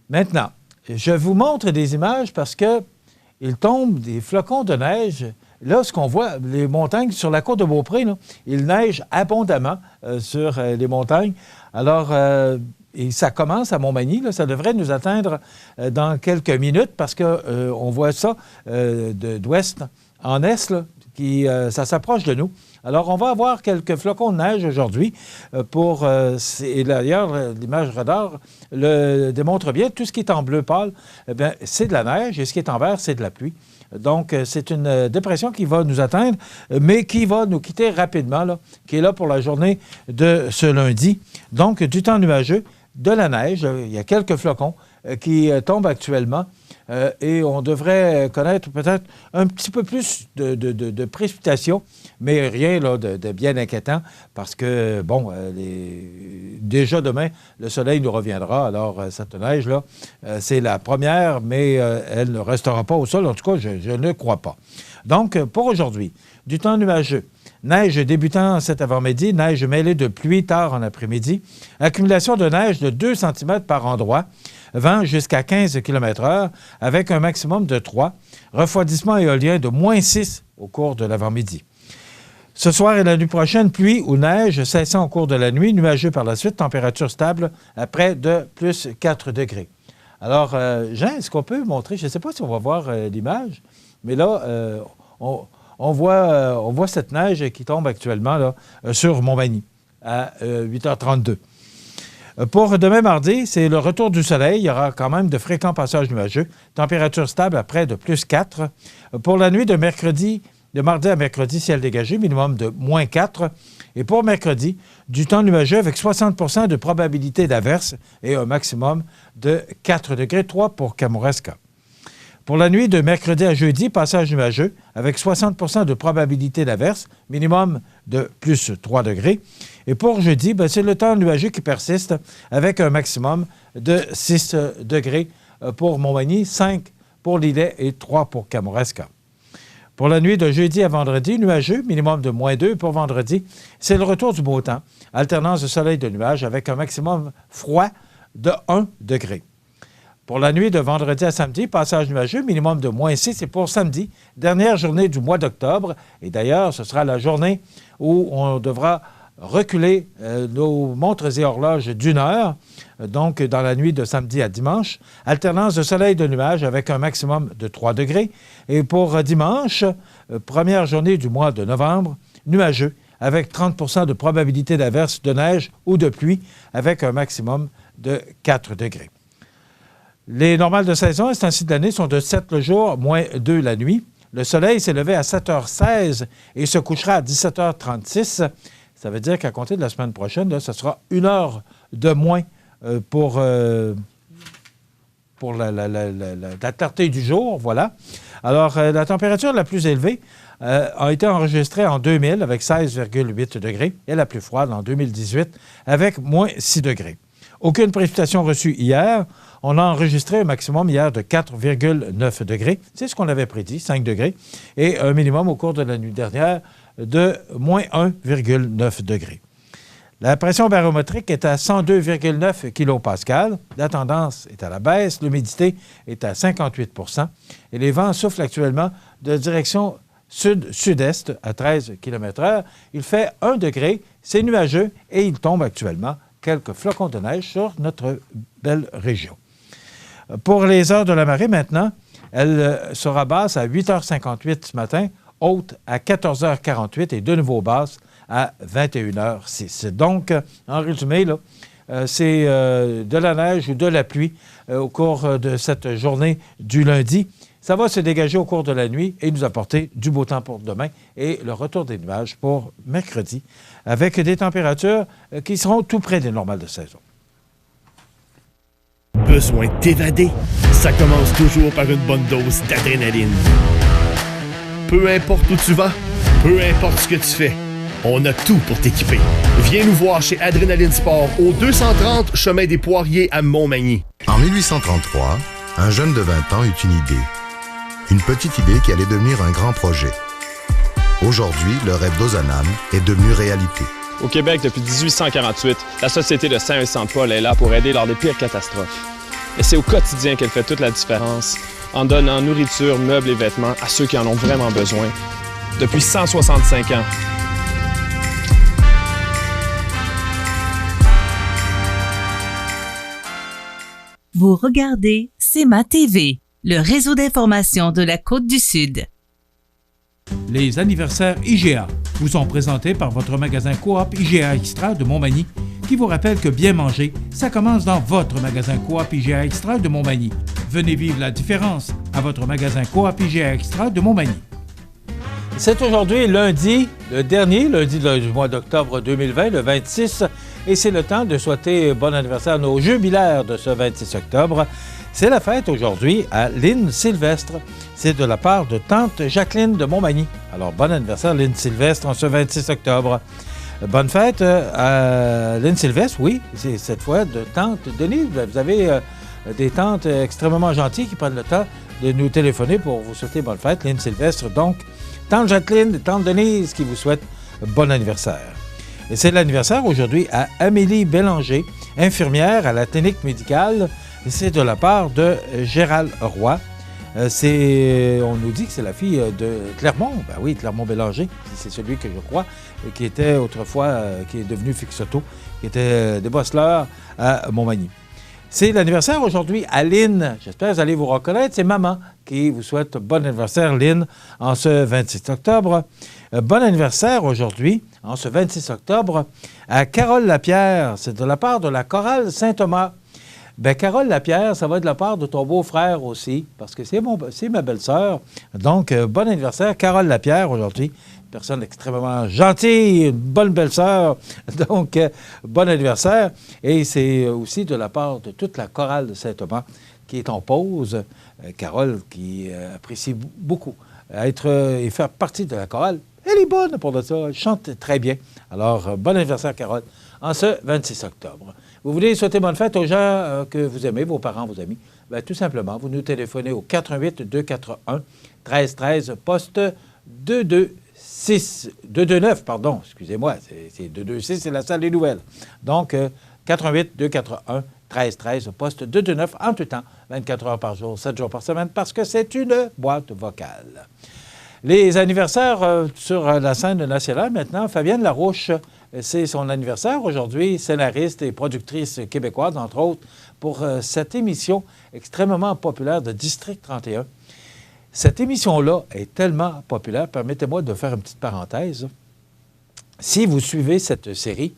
Maintenant, je vous montre des images parce qu'il tombe des flocons de neige. Là, ce qu'on voit, les montagnes sur la côte de Beaupré, là, il neige abondamment sur les montagnes. Alors, et ça commence à Montmagny, là, ça devrait nous atteindre dans quelques minutes parce qu'on voit ça d'ouest en est, là, ça s'approche de nous. Alors, on va avoir quelques flocons de neige aujourd'hui et d'ailleurs, l'image radar le démontre bien. Tout ce qui est en bleu pâle, c'est de la neige et ce qui est en vert, c'est de la pluie. Donc, c'est une dépression qui va nous atteindre, mais qui va nous quitter rapidement, là, qui est là pour la journée de ce lundi. Donc, du temps nuageux, de la neige. Il y a quelques flocons qui tombent actuellement. Et on devrait connaître peut-être un petit peu plus de précipitations, mais rien là, de bien inquiétant parce que, bon, déjà demain, le soleil nous reviendra. Alors, cette neige-là, c'est la première, mais elle ne restera pas au sol. En tout cas, je ne crois pas. Donc, pour aujourd'hui, du temps nuageux. Neige débutant cet avant-midi, neige mêlée de pluie tard en après-midi. Accumulation de neige de 2 cm par endroit. Vent jusqu'à 15 km/h avec un maximum de 3. Refroidissement éolien de -6 au cours de l'avant-midi. Ce soir et la nuit prochaine, pluie ou neige cessant au cours de la nuit. Nuageux par la suite, température stable à près de plus 4 degrés. Alors, Jean, est-ce qu'on peut montrer, je ne sais pas si on va voir l'image, mais là, on voit cette neige qui tombe actuellement là, sur Montmagny à 8h32. Pour demain mardi, c'est le retour du soleil. Il y aura quand même de fréquents passages nuageux. Température stable à près de plus 4. Pour la nuit de mardi à mercredi, ciel dégagé, minimum de -4. Et pour mercredi, du temps nuageux avec 60 % de probabilité d'averse et un maximum de 4 degrés, 3 pour Kamouraska. Pour la nuit de mercredi à jeudi, passage nuageux avec 60 % de probabilité d'averse, minimum de plus 3 degrés. Et pour jeudi, c'est le temps nuageux qui persiste avec un maximum de 6 degrés pour Montmagny, 5 pour Lillet et 3 pour Kamouraska. Pour la nuit de jeudi à vendredi, nuageux, minimum de -2 pour vendredi. C'est le retour du beau temps, alternance de soleil et de nuages avec un maximum froid de 1 degré. Pour la nuit de vendredi à samedi, passage nuageux, minimum de -6. Et pour samedi, dernière journée du mois d'octobre. Et d'ailleurs, ce sera la journée où on devra reculer nos montres et horloges d'1 heure, donc dans la nuit de samedi à dimanche. Alternance de soleil et de nuages avec un maximum de 3 degrés. Et pour dimanche, première journée du mois de novembre, nuageux avec 30 % de probabilité d'averse, de neige ou de pluie avec un maximum de 4 degrés. Les normales de saison à ce temps-ci de l'année sont de 7 le jour, -2 la nuit. Le soleil s'est levé à 7h16 et se couchera à 17h36. Ça veut dire qu'à compter de la semaine prochaine, là, ce sera 1 heure de moins pour la clarté du jour. Voilà. Alors, la température la plus élevée a été enregistrée en 2000 avec 16,8 degrés et la plus froide en 2018 avec -6 degrés. Aucune précipitation reçue hier. On a enregistré un maximum hier de 4,9 degrés. C'est ce qu'on avait prédit, 5 degrés. Et un minimum au cours de la nuit dernière de -1,9 degrés. La pression barométrique est à 102,9 kPa. La tendance est à la baisse. L'humidité est à 58 % et les vents soufflent actuellement de direction sud-sud-est à 13 km/h. Il fait 1 degré, c'est nuageux et il tombe actuellement quelques flocons de neige sur notre belle région. Pour les heures de la marée maintenant, elle sera basse à 8h58 ce matin, haute à 14h48 et de nouveau basse à 21h06. Donc, en résumé, là, c'est de la neige ou de la pluie au cours de cette journée du lundi. Ça va se dégager au cours de la nuit et nous apporter du beau temps pour demain et le retour des nuages pour mercredi avec des températures qui seront tout près des normales de saison. Besoin de t'évader? Ça commence toujours par une bonne dose d'adrénaline. Peu importe où tu vas, peu importe ce que tu fais, on a tout pour t'équiper. Viens nous voir chez Adrénaline Sport au 230 chemin des Poiriers à Montmagny. En 1833, un jeune de 20 ans eut une idée. Une petite idée qui allait devenir un grand projet. Aujourd'hui, le rêve d'Ozanam est devenu réalité. Au Québec, depuis 1848, la Société de Saint-Vincent-de-Paul est là pour aider lors des pires catastrophes. Et c'est au quotidien qu'elle fait toute la différence, en donnant nourriture, meubles et vêtements à ceux qui en ont vraiment besoin. Depuis 165 ans. Vous regardez CEMA TV, le réseau d'information de la Côte-du-Sud. Les anniversaires IGA vous sont présentés par votre magasin Coop IGA Extra de Montmagny, qui vous rappelle que bien manger, ça commence dans votre magasin Coop IGA Extra de Montmagny. Venez vivre la différence à votre magasin Coop IGA Extra de Montmagny. C'est aujourd'hui lundi, le dernier lundi du mois d'octobre 2020, le 26, et c'est le temps de souhaiter bon anniversaire à nos jubilaires de ce 26 octobre. C'est la fête aujourd'hui à Lynn Sylvestre. C'est de la part de tante Jacqueline de Montmagny. Alors, bon anniversaire Lynn Sylvestre en ce 26 octobre. Bonne fête à Lynn Sylvestre, oui, c'est cette fois de tante Denise. Vous avez des tantes extrêmement gentilles qui prennent le temps de nous téléphoner pour vous souhaiter bonne fête. Lynn Sylvestre, donc, tante Jacqueline et tante Denise qui vous souhaitent bon anniversaire. Et c'est l'anniversaire aujourd'hui à Amélie Bélanger, infirmière à la clinique médicale. C'est de la part de Gérald Roy. On nous dit que c'est la fille de Clermont. Ben oui, Clermont-Bélanger, c'est celui que je crois, qui était autrefois, qui est devenu Fixoto, qui était des bosseleurs à Montmagny. C'est l'anniversaire aujourd'hui à Lynn. J'espère que vous allez vous reconnaître. C'est maman qui vous souhaite bon anniversaire, Lynn, en ce 26 octobre. Bon anniversaire aujourd'hui, en ce 26 octobre, à Carole Lapierre. C'est de la part de la chorale Saint-Thomas. Bien, Carole Lapierre, ça va être de la part de ton beau-frère aussi, parce que c'est ma belle-sœur. Donc, bon anniversaire, Carole Lapierre, aujourd'hui. Personne extrêmement gentille, une bonne belle-sœur. Donc, bon anniversaire. Et c'est aussi de la part de toute la chorale de Saint-Thomas qui est en pause. Carole, qui apprécie beaucoup être et faire partie de la chorale. Elle est bonne pour ça. Elle chante très bien. Alors, bon anniversaire, Carole, en ce 26 octobre. Vous voulez souhaiter bonne fête aux gens que vous aimez, vos parents, vos amis? Bien, tout simplement, vous nous téléphonez au 88-241 1313, poste 229, pardon, excusez-moi, c'est 226, c'est la salle des nouvelles. Donc, 88-241 1313, poste 229, en tout temps, 24 heures par jour, 7 jours par semaine, parce que c'est une boîte vocale. Les anniversaires sur la scène nationale, maintenant, Fabienne Larouche, c'est son anniversaire aujourd'hui, scénariste et productrice québécoise, entre autres, pour cette émission extrêmement populaire de District 31. Cette émission-là est tellement populaire, permettez-moi de faire une petite parenthèse. Si vous suivez cette série,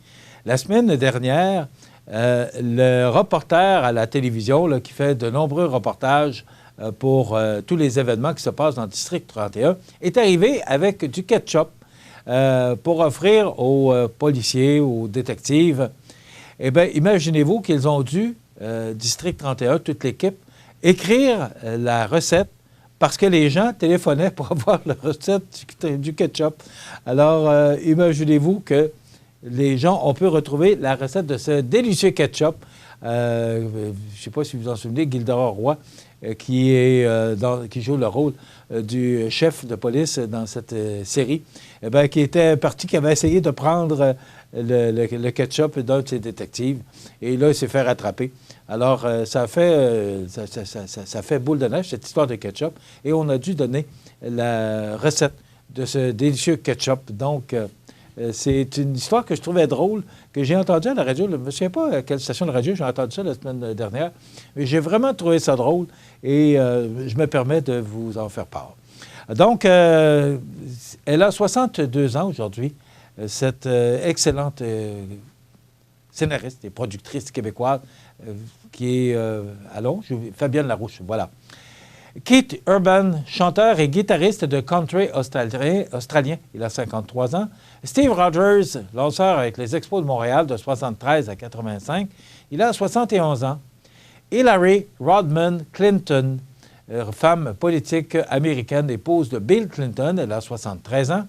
la semaine dernière, le reporter à la télévision là, qui fait de nombreux reportages pour tous les événements qui se passent dans le District 31 est arrivé avec du ketchup pour offrir aux policiers, aux détectives. Eh bien, imaginez-vous qu'ils ont dû, District 31, toute l'équipe, écrire la recette parce que les gens téléphonaient pour avoir la recette du ketchup. Alors, imaginez-vous que les gens ont pu retrouver la recette de ce délicieux ketchup. Je ne sais pas si vous vous en souvenez, Gildera Roy, qui joue le rôle du chef de police dans cette série, eh bien, qui était un parti qui avait essayé de prendre le ketchup d'un de ses détectives. Et là, il s'est fait rattraper. Alors, ça fait boule de neige, cette histoire de ketchup. Et on a dû donner la recette de ce délicieux ketchup. Donc, c'est une histoire que je trouvais drôle, que j'ai entendue à la radio. Je ne me souviens pas à quelle station de radio j'ai entendu ça la semaine dernière. Mais j'ai vraiment trouvé ça drôle et je me permets de vous en faire part. Donc, elle a 62 ans aujourd'hui, cette excellente scénariste et productrice québécoise qui est Fabienne Larouche, voilà. Keith Urban, chanteur et guitariste de country australien, il a 53 ans. Steve Rogers, lanceur avec les Expos de Montréal de 73 à 85, il a 71 ans. Hillary Rodham Clinton, femme politique américaine, épouse de Bill Clinton, elle a 73 ans.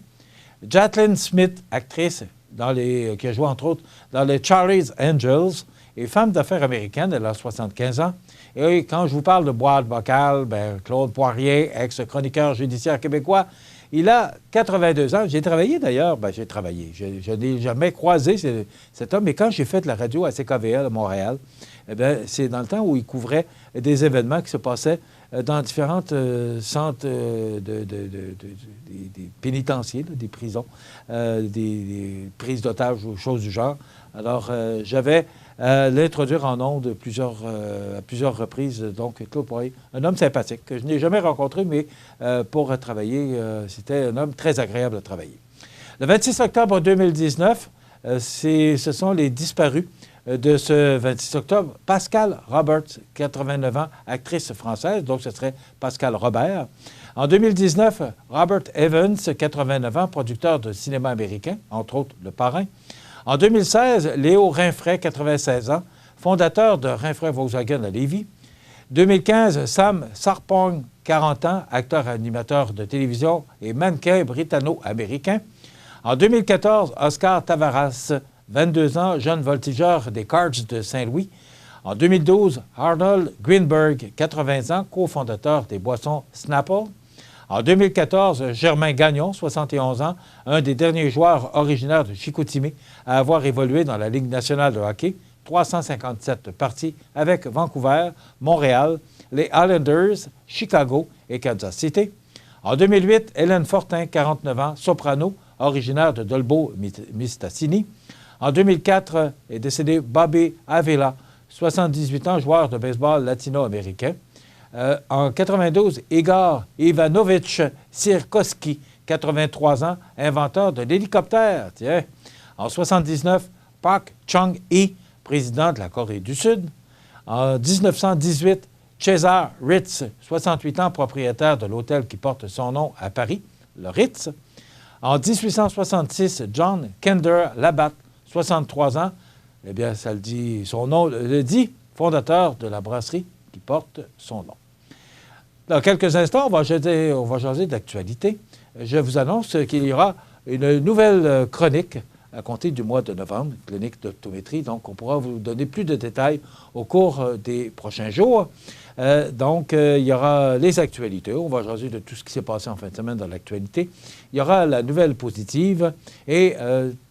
Jaclyn Smith, actrice qui a joué entre autres dans les Charlie's Angels, est femme d'affaires américaine, elle a 75 ans. Et quand je vous parle de boîte vocale, Claude Poirier, ex-chroniqueur judiciaire québécois, il a 82 ans. J'ai travaillé d'ailleurs, je n'ai jamais croisé cet homme, mais quand j'ai fait de la radio à CKVL à Montréal, c'est dans le temps où il couvrait des événements qui se passaient dans différentes centres des pénitenciers, des prisons, des prises d'otages ou choses du genre. Alors, j'avais l'introduire en ondes à plusieurs reprises. Donc, Claude Poirier, un homme sympathique que je n'ai jamais rencontré, mais pour travailler, c'était un homme très agréable à travailler. Le 26 octobre 2019, ce sont les disparus de ce 26 octobre. Pascal Roberts, 89 ans, actrice française, donc ce serait Pascal Robert. En 2019, Robert Evans, 89 ans, producteur de cinéma américain, entre autres Le Parrain. En 2016, Léo Rinfret, 96 ans, fondateur de Rinfret Volkswagen à Lévis. 2015, Sam Sarpong, 40 ans, acteur-animateur de télévision et mannequin britanno-américain. En 2014, Oscar Tavaras, 22 ans, jeune voltigeur des Cards de Saint-Louis. En 2012, Arnold Greenberg, 80 ans, cofondateur des boissons Snapple. En 2014, Germain Gagnon, 71 ans, un des derniers joueurs originaires de Chicoutimi à avoir évolué dans la Ligue nationale de hockey, 357 parties avec Vancouver, Montréal, les Islanders, Chicago et Kansas City. En 2008, Hélène Fortin, 49 ans, soprano, originaire de Dolbeau-Mistassini. En 2004 est décédé Bobby Avila, 78 ans, joueur de baseball latino-américain. En 92, Igor Ivanovitch Sirkoski, 83 ans, inventeur de l'hélicoptère. Tiens. En 79, Park Chung-hee, président de la Corée du Sud. En 1918, César Ritz, 68 ans, propriétaire de l'hôtel qui porte son nom à Paris, le Ritz. En 1866, John Kender Labatt, 63 ans, eh bien, ça le dit, son nom le dit, fondateur de la brasserie qui porte son nom. Dans quelques instants, on va jaser d'actualité. Je vous annonce qu'il y aura une nouvelle chronique à compter du mois de novembre, clinique d'optométrie. Donc, on pourra vous donner plus de détails au cours des prochains jours. Il y aura les actualités. On va jaser de tout ce qui s'est passé en fin de semaine dans l'actualité. Il y aura la nouvelle positive. Et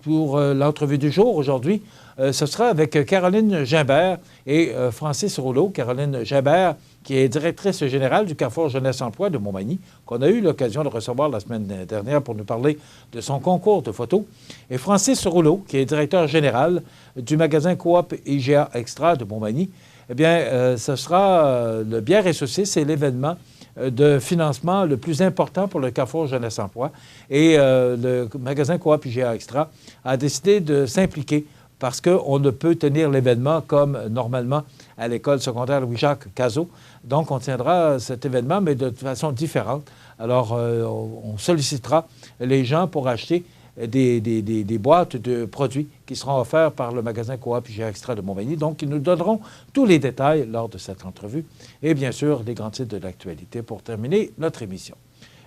pour l'entrevue du jour, aujourd'hui, ce sera avec Caroline Gimbert et Francis Rouleau. Caroline Gimbert, qui est directrice générale du Carrefour Jeunesse Emploi de Montmagny, qu'on a eu l'occasion de recevoir la semaine dernière pour nous parler de son concours de photos. Et Francis Rouleau, qui est directeur général du magasin Coop IGA Extra de Montmagny. Eh bien, ce sera le Bière et Saucisses, c'est l'événement de financement le plus important pour le Carrefour Jeunesse Emploi. Et le magasin Coop IGA Extra a décidé de s'impliquer parce qu'on ne peut tenir l'événement comme normalement à l'école secondaire Louis-Jacques Cazot. Donc, on tiendra cet événement, mais de façon différente. Alors, on sollicitera les gens pour acheter des boîtes de produits qui seront offerts par le magasin Coop IGA Extra de Montmagny. Donc, ils nous donneront tous les détails lors de cette entrevue et bien sûr, les grands titres de l'actualité pour terminer notre émission.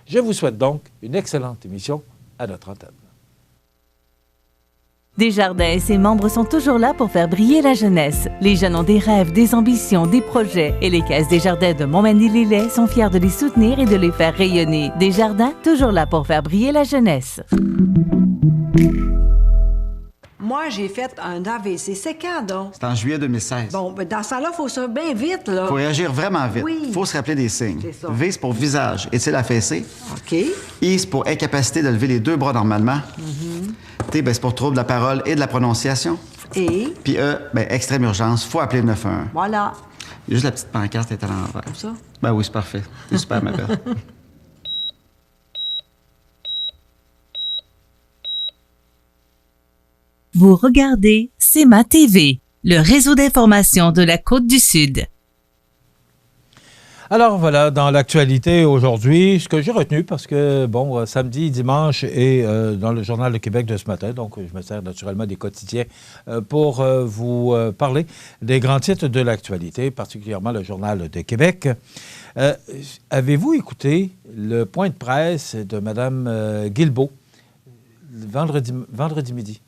Je vous souhaite donc une excellente émission à notre antenne. Desjardins et ses membres sont toujours là pour faire briller la jeunesse. Les jeunes ont des rêves, des ambitions, des projets et les Caisses Desjardins de Montmagny-Lillet sont fiers de les soutenir et de les faire rayonner. Desjardins, toujours là pour faire briller la jeunesse. Moi, j'ai fait un AVC. C'est quand, donc? C'est en juillet 2016. Bon, ben dans ça là, il faut ça bien vite, là. Faut réagir vraiment vite. Oui. Faut se rappeler des signes. C'est ça. V, c'est pour visage. Est-il affaissé? OK. I, c'est pour incapacité de lever les deux bras normalement. T, ben, c'est pour trouble de la parole et de la prononciation. Et? Puis E, ben, extrême urgence. Faut appeler le 911. Voilà. Il y a juste la petite pancarte est à l'envers. Comme ça? Ben oui, c'est parfait. C'est super, ma belle. Vous regardez CEMA TV, le réseau d'information de la Côte-du-Sud. Alors voilà, dans l'actualité aujourd'hui, ce que j'ai retenu, parce que, bon, samedi, dimanche et dans le Journal de Québec de ce matin, donc je me sers naturellement des quotidiens pour vous parler des grands titres de l'actualité, particulièrement le Journal de Québec. Avez-vous écouté le point de presse de Mme Guilbeault, vendredi midi.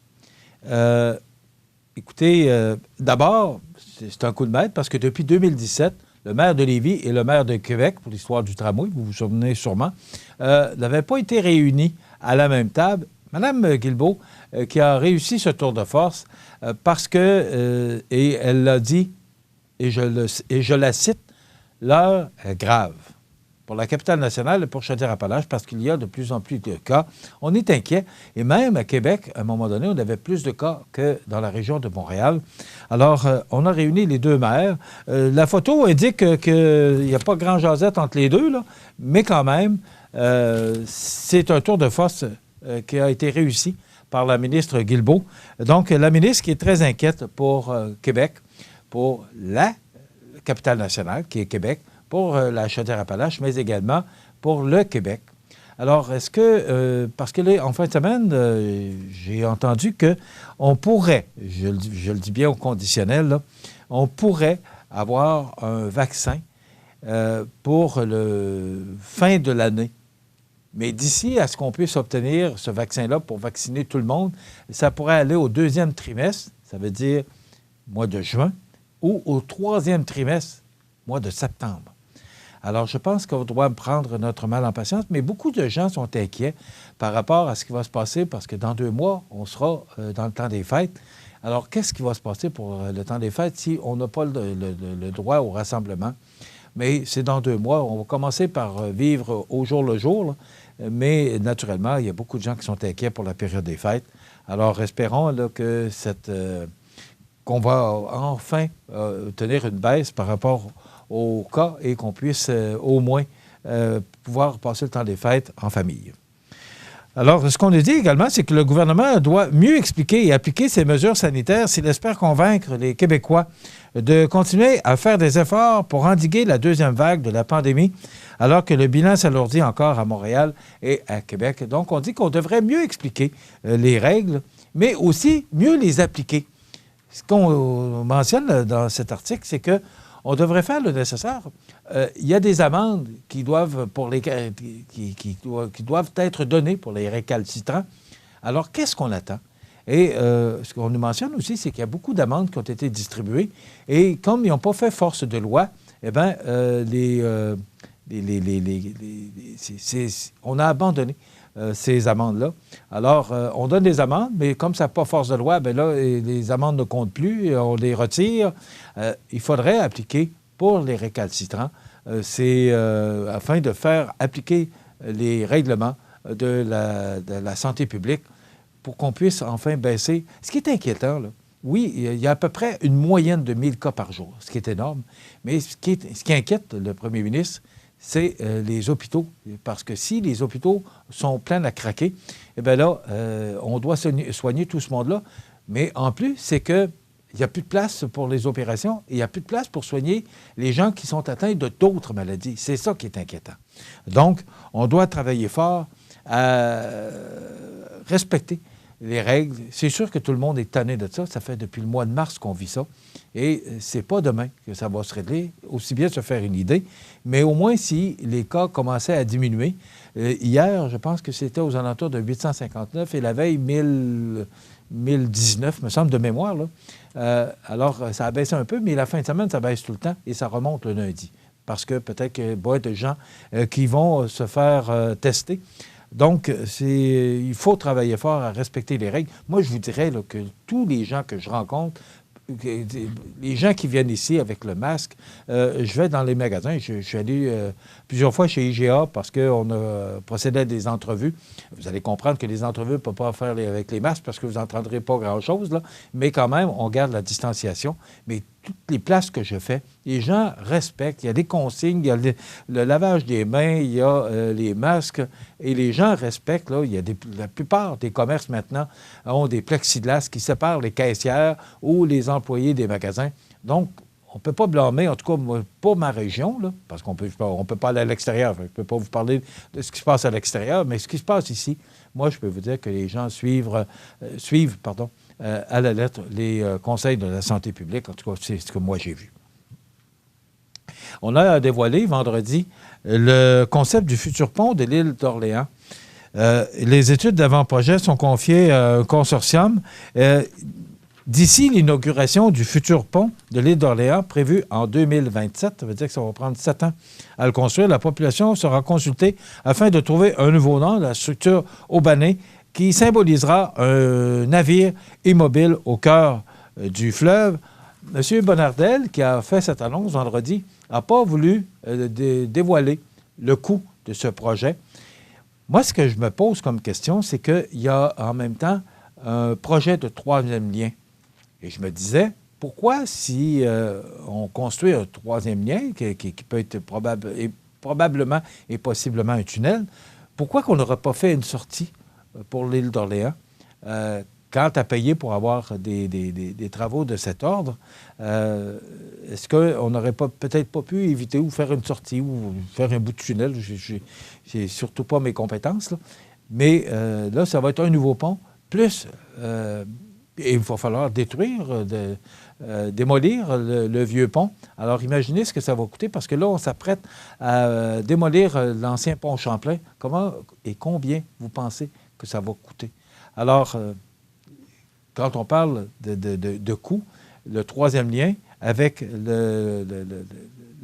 Écoutez, d'abord, c'est un coup de maître parce que depuis 2017, le maire de Lévis et le maire de Québec, pour l'histoire du tramway, vous vous souvenez sûrement, n'avaient pas été réunis à la même table. Mme Guilbeault, qui a réussi ce tour de force parce que, et elle l'a dit, et je la cite, l'heure est grave pour la capitale nationale et pour Chaudière-Appalaches parce qu'il y a de plus en plus de cas. On est inquiet. Et même à Québec, à un moment donné, on avait plus de cas que dans la région de Montréal. Alors, on a réuni les deux maires. La photo indique qu'il n'y a pas grand jasette entre les deux, là, mais quand même, c'est un tour de force qui a été réussi par la ministre Guilbeault. Donc, la ministre qui est très inquiète pour Québec, pour la capitale nationale, qui est Québec, pour la Chaudière-Appalaches, mais également pour le Québec. Alors, est-ce que, parce que là, en fin de semaine, j'ai entendu qu'on pourrait, je le dis bien au conditionnel, là, on pourrait avoir un vaccin pour le fin de l'année. Mais d'ici à ce qu'on puisse obtenir ce vaccin-là pour vacciner tout le monde, ça pourrait aller au 2e trimestre, ça veut dire mois de juin, ou au 3e trimestre, mois de septembre. Alors, je pense qu'on doit prendre notre mal en patience, mais beaucoup de gens sont inquiets par rapport à ce qui va se passer, parce que dans 2 mois, on sera dans le temps des fêtes. Alors, qu'est-ce qui va se passer pour le temps des fêtes si on n'a pas le droit au rassemblement? Mais c'est dans 2 mois. On va commencer par vivre au jour le jour, là. Mais naturellement, il y a beaucoup de gens qui sont inquiets pour la période des fêtes. Alors, espérons là, que qu'on va enfin tenir une baisse par rapport au cas et qu'on puisse au moins pouvoir passer le temps des fêtes en famille. Alors, ce qu'on nous dit également, c'est que le gouvernement doit mieux expliquer et appliquer ces mesures sanitaires s'il espère convaincre les Québécois de continuer à faire des efforts pour endiguer la 2e vague de la pandémie, alors que le bilan s'alourdit encore à Montréal et à Québec. Donc, on dit qu'on devrait mieux expliquer les règles, mais aussi mieux les appliquer. Ce qu'on mentionne dans cet article, c'est que on devrait faire le nécessaire. Il y a des amendes qui doivent, qui doivent être données pour les récalcitrants. Alors, qu'est-ce qu'on attend? Et ce qu'on nous mentionne aussi, c'est qu'il y a beaucoup d'amendes qui ont été distribuées. Et comme ils n'ont pas fait force de loi, eh bien, on a abandonné ces amendes-là. Alors, on donne des amendes, mais comme ça n'a pas force de loi, bien là, les amendes ne comptent plus, on les retire. Il faudrait appliquer pour les récalcitrants, afin de faire appliquer les règlements de la santé publique pour qu'on puisse enfin baisser. Ce qui est inquiétant, là, oui, il y a à peu près une moyenne de 1000 cas par jour, ce qui est énorme, mais ce qui inquiète le premier ministre, c'est les hôpitaux. Parce que si les hôpitaux sont pleins à craquer, eh bien là, on doit soigner tout ce monde-là. Mais en plus, c'est qu'il n'y a plus de place pour les opérations et il n'y a plus de place pour soigner les gens qui sont atteints de d'autres maladies. C'est ça qui est inquiétant. Donc, on doit travailler fort à respecter les règles. C'est sûr que tout le monde est tanné de ça. Ça fait depuis le mois de mars qu'on vit ça. Et c'est pas demain que ça va se régler. Aussi bien se faire une idée. Mais au moins, si les cas commençaient à diminuer, hier, je pense que c'était aux alentours de 859 et la veille, 1019, me semble, de mémoire. Là. Alors, ça a baissé un peu, mais la fin de semaine, ça baisse tout le temps et ça remonte le lundi. Parce que peut-être qu'il y a de gens qui vont se faire tester. Donc, il faut travailler fort à respecter les règles. Moi, je vous dirais là, que tous les gens que je rencontre, les gens qui viennent ici avec le masque, je vais dans les magasins. Je suis allé plusieurs fois chez IGA parce qu'on a procédé à des entrevues. Vous allez comprendre que les entrevues ne peuvent pas faire avec les masques parce que vous n'entendrez pas grand-chose, là. Mais quand même, on garde la distanciation. Mais toutes les places que je fais, les gens respectent. Il y a des consignes, il y a le lavage des mains, il y a les masques. Et les gens respectent. Là, il y a la plupart des commerces maintenant ont des plexiglas qui séparent les caissières ou les employés des magasins. Donc, on ne peut pas blâmer, en tout cas, pas ma région, là, parce qu'on peut pas aller à l'extérieur. Je ne peux pas vous parler de ce qui se passe à l'extérieur, mais ce qui se passe ici, moi, je peux vous dire que les gens suivent à la lettre les conseils de la santé publique. En tout cas, c'est ce que moi, j'ai vu. On a dévoilé vendredi le concept du futur pont de l'île d'Orléans. Les études d'avant-projet sont confiées à un consortium. D'ici l'inauguration du futur pont de l'île d'Orléans, prévu en 2027, ça veut dire que ça va prendre 7 ans à le construire, la population sera consultée afin de trouver un nouveau nom, la structure Aubané, qui symbolisera un navire immobile au cœur du fleuve. M. Bonnardel, qui a fait cette annonce vendredi, n'a pas voulu dévoiler le coût de ce projet. Moi, ce que je me pose comme question, c'est qu'il y a en même temps un projet de troisième lien. Et je me disais, pourquoi si on construit un troisième lien, qui peut être probablement et possiblement un tunnel, pourquoi qu'on n'aurait pas fait une sortie pour l'île d'Orléans? Quant à payer pour avoir des travaux de cet ordre, est-ce qu'on n'aurait peut-être pas pu éviter ou faire une sortie ou faire un bout de tunnel? J'ai surtout pas mes compétences, là. Mais là, ça va être un nouveau pont, plus... et il va falloir démolir le vieux pont. Alors, imaginez ce que ça va coûter, parce que là, on s'apprête à démolir l'ancien pont Champlain. Comment et combien vous pensez que ça va coûter? Alors, quand on parle de coût, le troisième lien avec le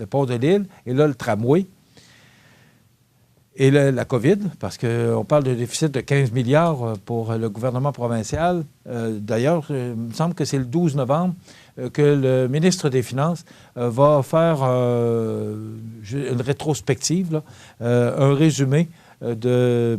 pont de l'île, et là, le tramway, et la COVID, parce qu'on parle de déficit de 15 milliards pour le gouvernement provincial. D'ailleurs, il me semble que c'est le 12 novembre que le ministre des Finances va faire une rétrospective, là, un résumé,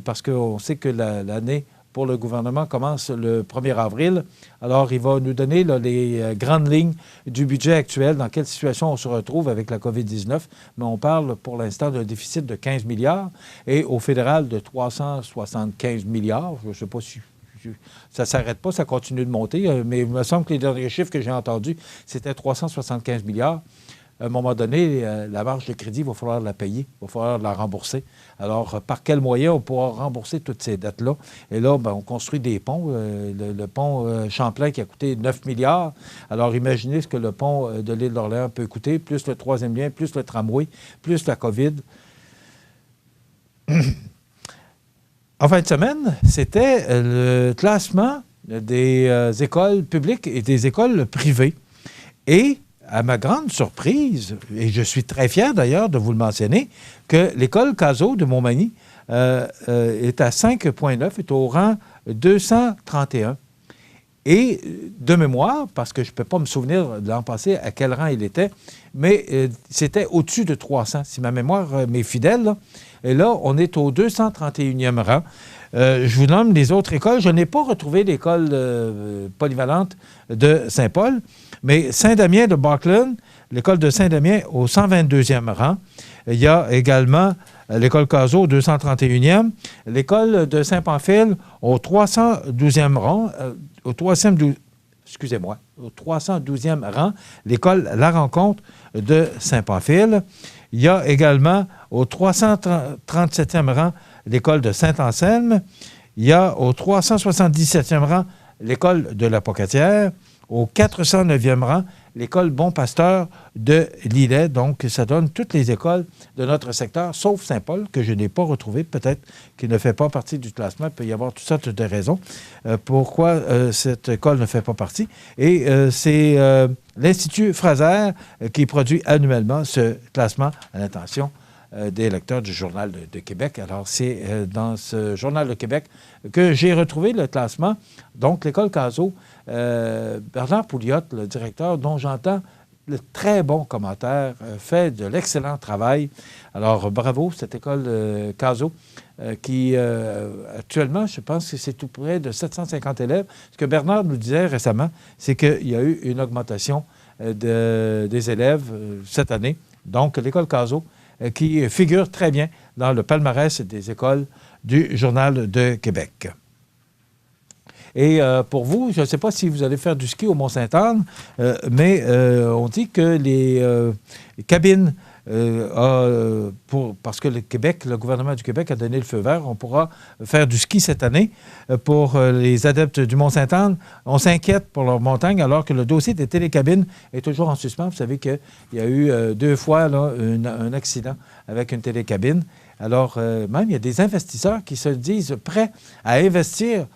parce qu'on sait que l'année pour le gouvernement commence le 1er avril. Alors, il va nous donner là, les grandes lignes du budget actuel, dans quelle situation on se retrouve avec la COVID-19. Mais on parle pour l'instant d'un déficit de 15 milliards et au fédéral de 375 milliards. Je ne sais pas si ça ne s'arrête pas, ça continue de monter, mais il me semble que les derniers chiffres que j'ai entendus, c'était 375 milliards. À un moment donné, la marge de crédit, il va falloir la payer, il va falloir la rembourser. Alors, par quel moyen on pourra rembourser toutes ces dettes-là? Et là, bien, on construit des ponts. Le pont Champlain qui a coûté 9 milliards. Alors, imaginez ce que le pont de l'île d'Orléans peut coûter, plus le troisième lien, plus le tramway, plus la COVID. En fin de semaine, c'était le classement des écoles publiques et des écoles privées. Et à ma grande surprise, et je suis très fier d'ailleurs de vous le mentionner, que l'école Cazot de Montmagny est à 5,9, est au rang 231. Et de mémoire, parce que je ne peux pas me souvenir de l'an passé à quel rang il était, mais c'était au-dessus de 300, si ma mémoire m'est fidèle. Là. Et là, on est au 231e rang. Je vous nomme les autres écoles. Je n'ai pas retrouvé l'école polyvalente de Saint-Paul, mais Saint-Damien de Barkland, l'école de Saint-Damien au 122e rang. Il y a également l'école Cazot au 231e, l'école de Saint-Pamphile au 312e rang, au 312e rang, l'école La Rencontre de Saint-Pamphile. Il y a également au 337e rang l'école de Saint-Anselme. Il y a au 377e rang l'école de la Pocatière. Au 409e rang, l'école Bon Pasteur de Lillet. Donc, ça donne toutes les écoles de notre secteur, sauf Saint-Paul, que je n'ai pas retrouvé, peut-être qu'il ne fait pas partie du classement. Il peut y avoir toutes sortes de raisons pourquoi cette école ne fait pas partie. Et c'est l'Institut Fraser qui produit annuellement ce classement à l'intention des lecteurs du Journal de Québec. Alors, c'est dans ce Journal de Québec que j'ai retrouvé le classement. Donc, l'école Cazot, Bernard Pouliot, le directeur, dont j'entends le très bon commentaire, fait de l'excellent travail. Alors, bravo, cette école Cazot, qui actuellement, je pense que c'est tout près de 750 élèves. Ce que Bernard nous disait récemment, c'est qu'il y a eu une augmentation des élèves cette année. Donc, l'école Cazot, qui figure très bien dans le palmarès des écoles du Journal de Québec. Et pour vous, je ne sais pas si vous allez faire du ski au Mont-Sainte-Anne, mais on dit que les cabines, parce que le gouvernement du Québec a donné le feu vert, on pourra faire du ski cette année. Pour les adeptes du Mont-Sainte-Anne, on s'inquiète pour leur montagne, alors que le dossier des télécabines est toujours en suspens. Vous savez qu'il y a eu 2 fois là, un accident avec une télécabine. Alors, même, il y a des investisseurs qui se disent prêts à investir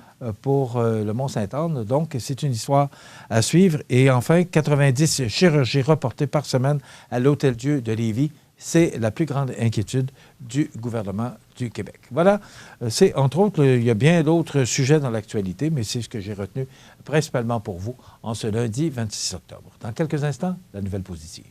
pour le Mont-Sainte-Anne. Donc, c'est une histoire à suivre. Et enfin, 90 chirurgies reportées par semaine à l'Hôtel-Dieu de Lévis. C'est la plus grande inquiétude du gouvernement du Québec. Voilà, c'est entre autres, il y a bien d'autres sujets dans l'actualité, mais c'est ce que j'ai retenu principalement pour vous en ce lundi 26 octobre. Dans quelques instants, la nouvelle positive.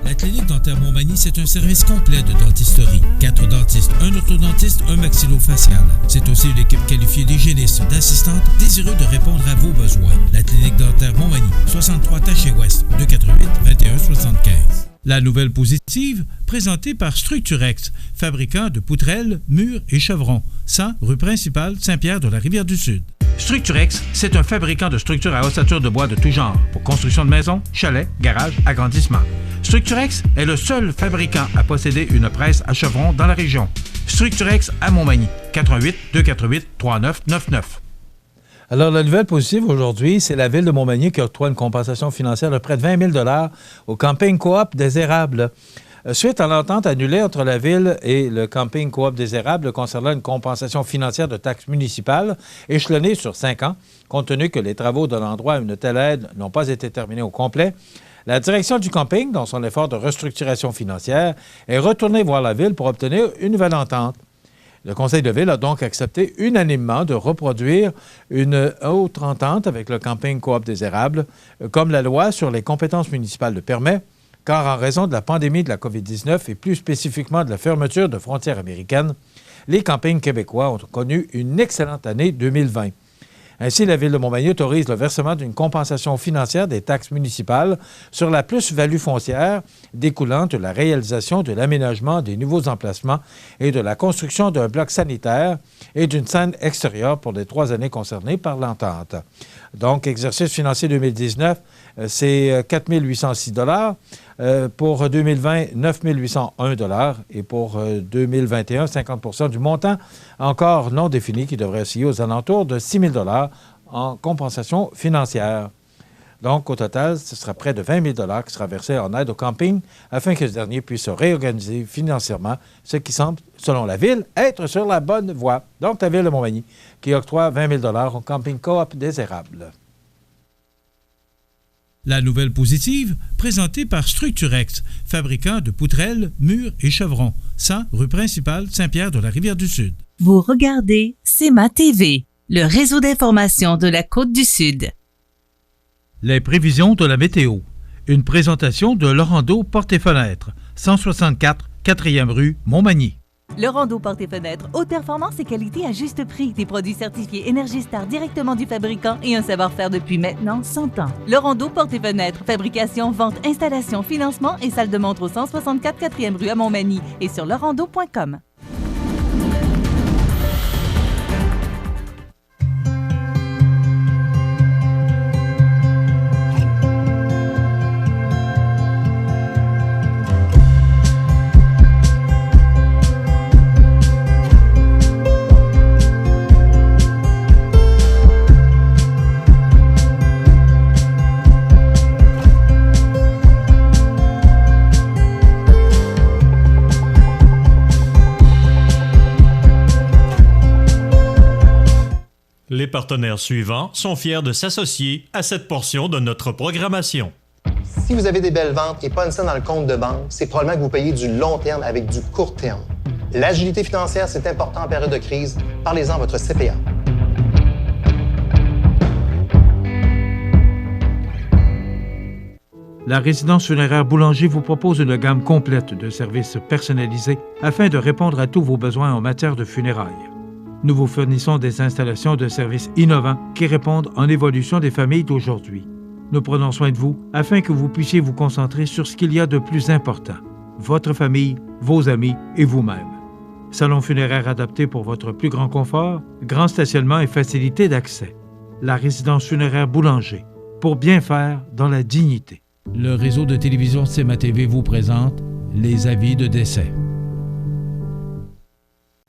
La clinique dentaire Montmagny, c'est un service complet de dentisterie. 4 dentistes, un orthodontiste, un maxillofacial. C'est aussi une équipe qualifiée d'hygiénistes, d'assistantes, désireux de répondre à vos besoins. La clinique dentaire Montmagny, 63 Taché-Ouest, 248-2175. La nouvelle positive, présentée par Structurex, fabricant de poutrelles, murs et chevrons, 100 rue principale Saint-Pierre de la Rivière-du-Sud. Structurex, c'est un fabricant de structures à ossature de bois de tout genre, pour construction de maisons, chalets, garages, agrandissements. Structurex est le seul fabricant à posséder une presse à chevrons dans la région. Structurex à Montmagny, 418-248-3999. Alors, la nouvelle positive aujourd'hui, c'est la Ville de Montmagny qui octroie une compensation financière de près de 20 000 $ au camping coop des Érables. Suite à l'entente annulée entre la Ville et le camping coop des Érables concernant une compensation financière de taxes municipales échelonnée sur 5 ans, compte tenu que les travaux de l'endroit à une telle aide n'ont pas été terminés au complet, la direction du camping, dans son effort de restructuration financière, est retournée voir la Ville pour obtenir une nouvelle entente. Le Conseil de Ville a donc accepté unanimement de reproduire une autre entente avec le camping coop des Érables, comme la loi sur les compétences municipales le permet, car en raison de la pandémie de la COVID-19 et plus spécifiquement de la fermeture de frontières américaines, les campings québécois ont connu une excellente année 2020. Ainsi, la Ville de Montmagny autorise le versement d'une compensation financière des taxes municipales sur la plus-value foncière découlant de la réalisation de l'aménagement des nouveaux emplacements et de la construction d'un bloc sanitaire et d'une scène extérieure pour les 3 années concernées par l'entente. Donc, exercice financier 2019, c'est 4 806 $. Pour 2020, 9 801 $ et pour 2021, 50 % du montant encore non défini qui devrait osciller aux alentours de 6 000 $ en compensation financière. Donc, au total, ce sera près de 20 000 $ qui sera versé en aide au camping afin que ce dernier puisse se réorganiser financièrement, ce qui semble, selon la Ville, être sur la bonne voie. Donc, la Ville de Montmagny qui octroie 20 000 $ au camping coop des Érables. La nouvelle positive, présentée par Structurex, fabricant de poutrelles, murs et chevrons, 100 rue principale Saint-Pierre de la Rivière-du-Sud. Vous regardez CEMA TV, le réseau d'information de la Côte-du-Sud. Les prévisions de la météo. Une présentation de Laurando Portes et Fenêtres, 164 4e rue Montmagny. Laurando Portes et Fenêtres, haute performance et qualité à juste prix. Des produits certifiés Énergie Star directement du fabricant et un savoir-faire depuis maintenant 100 ans. Laurando Portes et Fenêtres, fabrication, vente, installation, financement et salle de montre au 164 4e rue à Montmagny et sur laurando.com. Les partenaires suivants sont fiers de s'associer à cette portion de notre programmation. Si vous avez des belles ventes et pas une scène dans le compte de banque, c'est probablement que vous payez du long terme avec du court terme. L'agilité financière, c'est important en période de crise. Parlez-en à votre CPA. La résidence funéraire Boulanger vous propose une gamme complète de services personnalisés afin de répondre à tous vos besoins en matière de funérailles. Nous vous fournissons des installations de services innovants qui répondent en évolution des familles d'aujourd'hui. Nous prenons soin de vous afin que vous puissiez vous concentrer sur ce qu'il y a de plus important, votre famille, vos amis et vous-même. Salon funéraire adapté pour votre plus grand confort, grand stationnement et facilité d'accès. La résidence funéraire Boulanger, pour bien faire dans la dignité. Le réseau de télévision CEMA TV vous présente les avis de décès.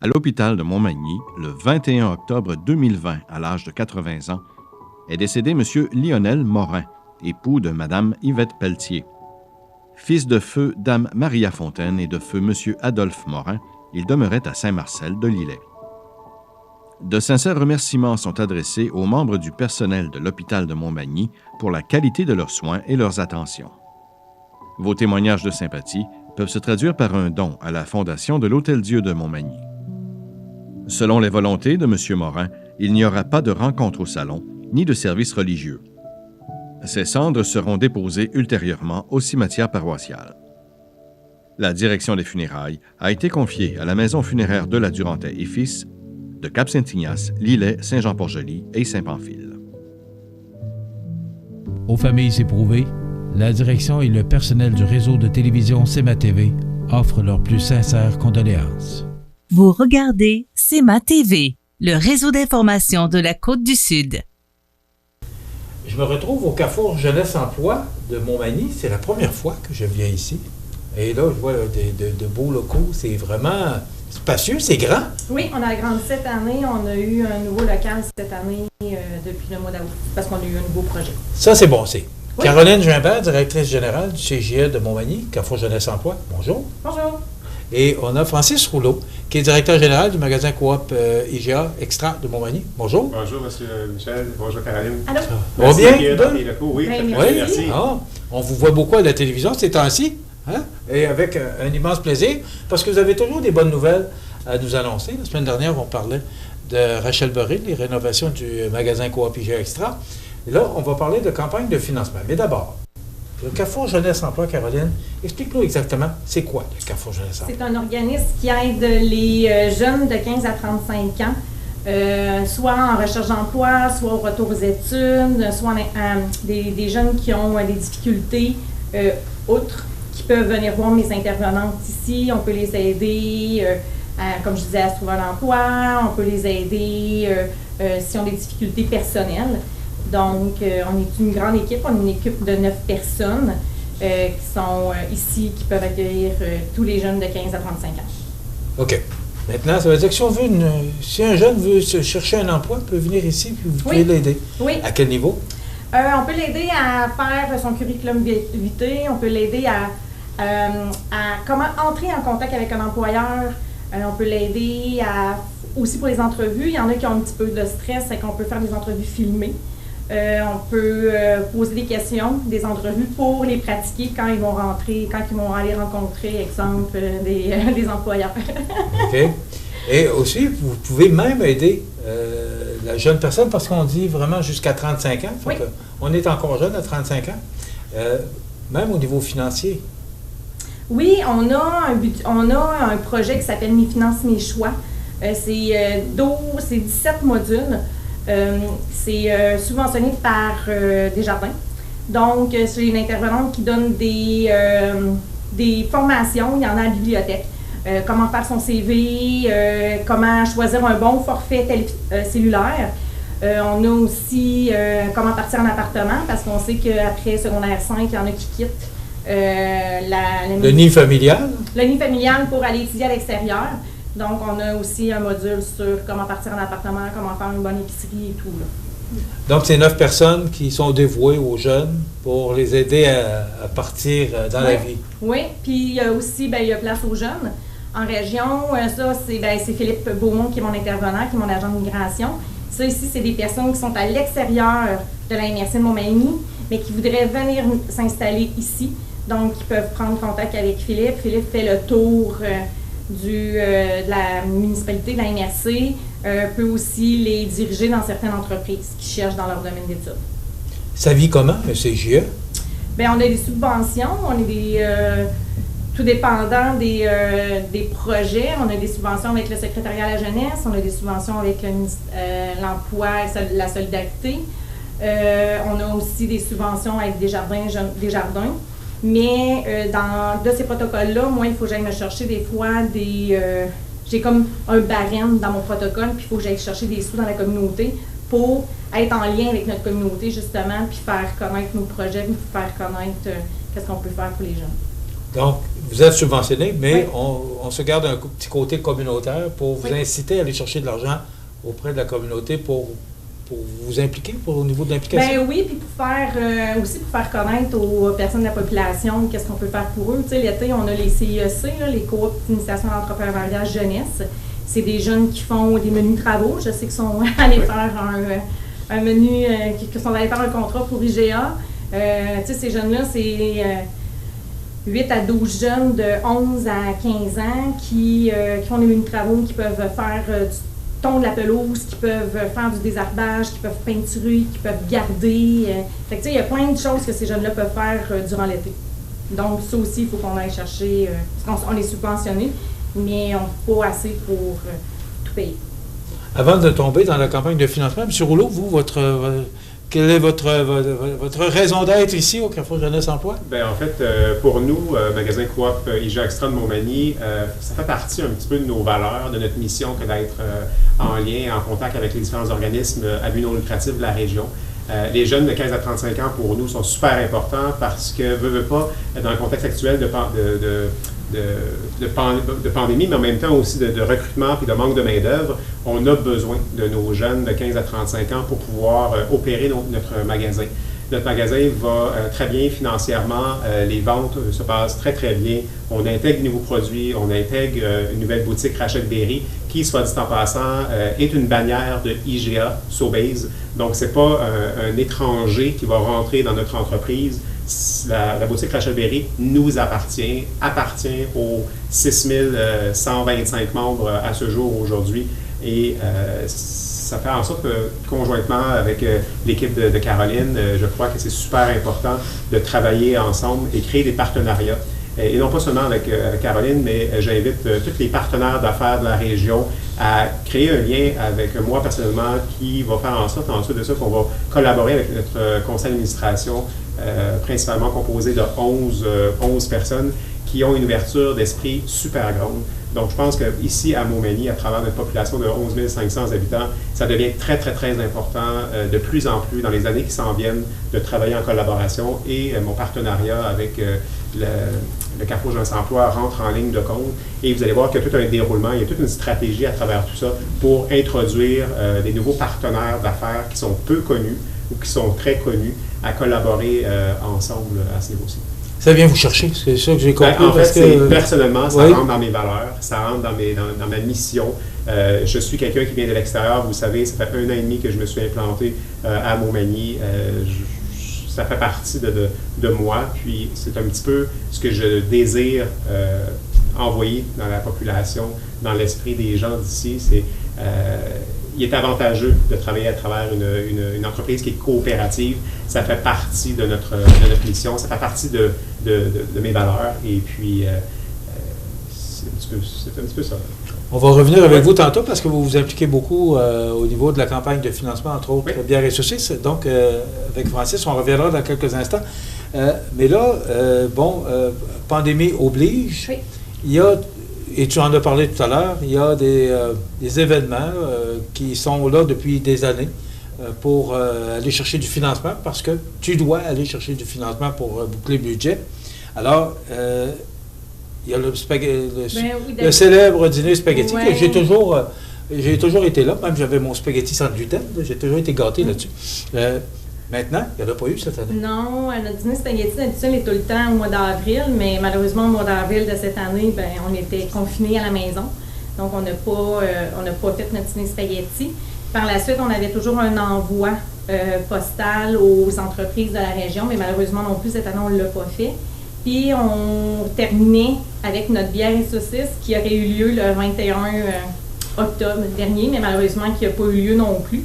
À l'hôpital de Montmagny, le 21 octobre 2020, à l'âge de 80 ans, est décédé M. Lionel Morin, époux de Mme Yvette Pelletier. Fils de feu Dame Maria Fontaine et de feu M. Adolphe Morin, il demeurait à Saint-Marcel de Lillet. De sincères remerciements sont adressés aux membres du personnel de l'hôpital de Montmagny pour la qualité de leurs soins et leurs attentions. Vos témoignages de sympathie peuvent se traduire par un don à la Fondation de l'Hôtel-Dieu de Montmagny. Selon les volontés de M. Morin, il n'y aura pas de rencontre au salon, ni de service religieux. Ces cendres seront déposées ultérieurement au cimetière paroissial. La direction des funérailles a été confiée à la maison funéraire de la Durantais et Fils de Cap-Saint-Ignace, Lillet, Saint-Jean-Port-Joli et Saint-Pamphile. Aux familles éprouvées, la direction et le personnel du réseau de télévision CEMA TV offrent leurs plus sincères condoléances. Vous regardez CEMA TV, le réseau d'information de la Côte-du-Sud. Je me retrouve au Carrefour Jeunesse-Emploi de Montmagny. C'est la première fois que je viens ici. Et là, je vois de beaux locaux. C'est vraiment spacieux, c'est grand. Oui, on a agrandi cette année. On a eu un nouveau local cette année depuis le mois d'août parce qu'on a eu un nouveau projet. Ça, c'est bon, c'est. Oui. Caroline Gimbert, directrice générale du CJE de Montmagny, Carrefour Jeunesse-Emploi. Bonjour. Bonjour. Et on a Francis Rouleau, qui est directeur général du magasin Coop IGA Extra de Montmagny. Bonjour. Bonjour, M. Michel. Bonjour, Caroline. Allô. Ça va bien? Dans les locaux, oui, Bien, très merci. Ah, on vous voit beaucoup à la télévision ces temps-ci, hein? Et avec un immense plaisir, parce que vous avez toujours des bonnes nouvelles à nous annoncer. La semaine dernière, on parlait de Rachel Berry, les rénovations du magasin Coop IGA Extra. Et là, on va parler de campagne de financement. Mais d'abord, le Carrefour Jeunesse-Emploi, Caroline, explique-nous exactement, c'est quoi le Carrefour Jeunesse-Emploi? C'est un organisme qui aide les jeunes de 15 à 35 ans, soit en recherche d'emploi, soit au retour aux études, soit des jeunes qui ont des difficultés outre, qui peuvent venir voir mes intervenantes ici. On peut les aider, comme je disais, à se trouver un emploi. On peut les aider s'ils ont des difficultés personnelles. Donc, on est une grande équipe. On est une équipe de 9 personnes qui sont ici, qui peuvent accueillir tous les jeunes de 15 à 35 ans. OK. Maintenant, ça veut dire que si un jeune veut se chercher un emploi, il peut venir ici puis vous pouvez l'aider. Oui. À quel niveau? On peut l'aider à faire son curriculum vitae. On peut l'aider à comment entrer en contact avec un employeur. On peut l'aider aussi pour les entrevues. Il y en a qui ont un petit peu de stress, c'est qu'on peut faire des entrevues filmées. On peut poser des questions, des entrevues pour les pratiquer quand ils vont rentrer, quand ils vont aller rencontrer, exemple, des employeurs. OK. Et aussi, vous pouvez même aider la jeune personne parce qu'on dit vraiment jusqu'à 35 ans. Oui. On est encore jeune à 35 ans, même au niveau financier. Oui, on a un projet qui s'appelle Mes finances, mes choix. C'est 17 modules. C'est subventionné par Desjardins. Donc, c'est une intervenante qui donne des formations. Il y en a à la bibliothèque. Comment faire son CV, comment choisir un bon forfait cellulaire. On a aussi comment partir en appartement, parce qu'on sait qu'après secondaire 5, il y en a qui quittent le nid familial. Le nid familial pour aller étudier à l'extérieur. Donc, on a aussi un module sur comment partir en appartement, comment faire une bonne épicerie et tout. Là. Donc, c'est 9 personnes qui sont dévouées aux jeunes pour les aider à partir dans la vie. Oui, puis il y a aussi, il y a Place aux jeunes. En région, ça, c'est Philippe Beaumont qui est mon intervenant, qui est mon agent de migration. Ça, ici, c'est des personnes qui sont à l'extérieur de la MRC de Montmagny, mais qui voudraient venir s'installer ici. Donc, ils peuvent prendre contact avec Philippe. Philippe fait le tour de la municipalité, de la MRC, peut aussi les diriger dans certaines entreprises qui cherchent dans leur domaine d'études. Ça vit comment, le CJE? Bien, on a des subventions, on est tout dépendant des projets. On a des subventions avec le secrétariat à la jeunesse, on a des subventions avec l'emploi et la solidarité. On a aussi des subventions avec Desjardins. Mais de ces protocoles-là, moi, il faut que j'aille me chercher des fois j'ai comme un barème dans mon protocole, puis il faut que j'aille chercher des sous dans la communauté pour être en lien avec notre communauté, justement, puis faire connaître nos projets, puis faire connaître qu'est-ce qu'on peut faire pour les jeunes. Donc, vous êtes subventionné, mais oui. on se garde un petit côté communautaire pour vous inciter à aller chercher de l'argent auprès de la communauté pour pour vous impliquer, au niveau de l'implication? Ben oui, puis pour faire connaître aux personnes de la population qu'est-ce qu'on peut faire pour eux. Tu sais, l'été, on a les CIEC, là, les coop d'initiation à l'entrepreneuriat jeunesse. C'est des jeunes qui font des menus travaux. Je sais qu'ils sont allés faire un menu, qu'ils sont allés faire un contrat pour IGA. Tu sais, ces jeunes-là, c'est 8 à 12 jeunes de 11 à 15 ans qui font des menus travaux, qui peuvent faire du ton de la pelouse, qui peuvent faire du désherbage, qui peuvent peinturer, qui peuvent garder. Fait que, tu sais, il y a plein de choses que ces jeunes-là peuvent faire durant l'été. Donc, ça aussi, il faut qu'on aille chercher, parce qu'on est subventionné, mais on n'a pas assez pour tout payer. Avant de tomber dans la campagne de financement, M. Rouleau, vous, quelle est votre raison d'être ici au Carrefour Jeunesse Emploi? Bien, en fait, pour nous, magasin Coop IGA Extra de Montmagny, ça fait partie un petit peu de nos valeurs, de notre mission que d'être en lien, en contact avec les différents organismes à but non lucratif de la région. Les jeunes de 15 à 35 ans, pour nous, sont super importants parce que, veut pas, dans le contexte actuel de pandémie, mais en même temps aussi de recrutement et de manque de main-d'œuvre, on a besoin de nos jeunes de 15 à 35 ans pour pouvoir opérer notre magasin. Notre magasin va très bien financièrement, les ventes se passent très très bien, on intègre de nouveaux produits, on intègre une nouvelle boutique Rachel Berry qui, soit dit en passant, est une bannière de IGA Sobeys. Donc, c'est pas un étranger qui va rentrer dans notre entreprise. La boutique Rachel Berry nous appartient aux 6125 membres à ce jour aujourd'hui. Et ça fait en sorte que, conjointement avec l'équipe de Caroline, je crois que c'est super important de travailler ensemble et créer des partenariats. Et non pas seulement avec Caroline, mais j'invite tous les partenaires d'affaires de la région à créer un lien avec moi personnellement qui va faire en sorte, ensuite de ça, qu'on va collaborer avec notre conseil d'administration, principalement composé de 11 personnes qui ont une ouverture d'esprit super grande. Donc, je pense qu'ici, à Montmagny, à travers notre population de 11 500 habitants, ça devient très, très, très important de plus en plus dans les années qui s'en viennent de travailler en collaboration et mon partenariat avec le Carrefour Jeunesse Emploi rentre en ligne de compte et vous allez voir qu'il y a tout un déroulement, il y a toute une stratégie à travers tout ça pour introduire des nouveaux partenaires d'affaires qui sont peu connus ou qui sont très connus à collaborer ensemble à ce niveau-ci. Ça vient vous chercher, c'est ça que j'ai compris. En fait, personnellement, ça rentre dans mes valeurs, ça rentre dans ma mission. Je suis quelqu'un qui vient de l'extérieur, vous savez, ça fait 1 an et demi que je me suis implanté à Montmagny. Ça fait partie de moi, puis c'est un petit peu ce que je désire envoyer dans la population, dans l'esprit des gens d'ici. Il est avantageux de travailler à travers une entreprise qui est coopérative. Ça fait partie de notre mission, ça fait partie de mes valeurs, et puis c'est un petit peu ça. On va revenir avec vous tantôt parce que vous vous impliquez beaucoup au niveau de la campagne de financement, entre autres, Bière et Saucisses. Donc, avec Francis, on reviendra dans quelques instants. Mais là, pandémie oblige. Oui. Il y a, et tu en as parlé tout à l'heure, il y a des événements qui sont là depuis des années pour aller chercher du financement parce que tu dois aller chercher du financement pour boucler le budget. Alors, il y a le célèbre dîner spaghetti que j'ai toujours été là. Même j'avais mon spaghetti sans gluten. J'ai toujours été gâté là-dessus. Maintenant, il n'y en a pas eu cette année. Non, notre dîner spaghetti d'habitude est tout le temps au mois d'avril, mais malheureusement, au mois d'avril de cette année, on était confinés à la maison. Donc, on n'a pas fait notre dîner spaghetti. Par la suite, on avait toujours un envoi postal aux entreprises de la région, mais malheureusement non plus, cette année, on ne l'a pas fait. Puis, on terminait avec notre bière et saucisses qui aurait eu lieu le 21 octobre dernier, mais malheureusement qui n'a pas eu lieu non plus.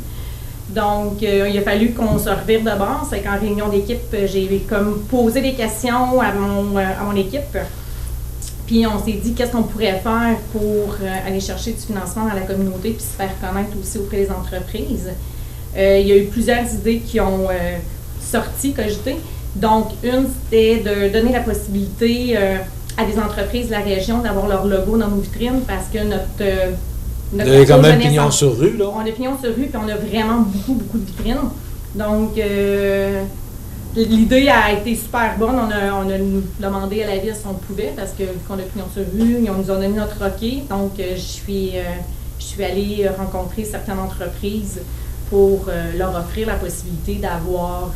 Donc, il a fallu qu'on se revire de bord. C'est qu'en réunion d'équipe, j'ai comme posé des questions à mon équipe. Puis, on s'est dit qu'est-ce qu'on pourrait faire pour aller chercher du financement dans la communauté puis se faire connaître aussi auprès des entreprises. Il y a eu plusieurs idées qui ont sorti, cogité. Donc, une, c'était de donner la possibilité à des entreprises de la région d'avoir leur logo dans nos vitrines parce que vous avez quand même pignon sur rue, là? On a pignon sur rue, puis on a vraiment beaucoup de vitrines. Donc, l'idée a été super bonne. On a demandé à la ville si on pouvait, parce que vu qu'on a pignon sur rue, ils nous ont donné notre OK. Donc, je suis allée rencontrer certaines entreprises pour leur offrir la possibilité d'avoir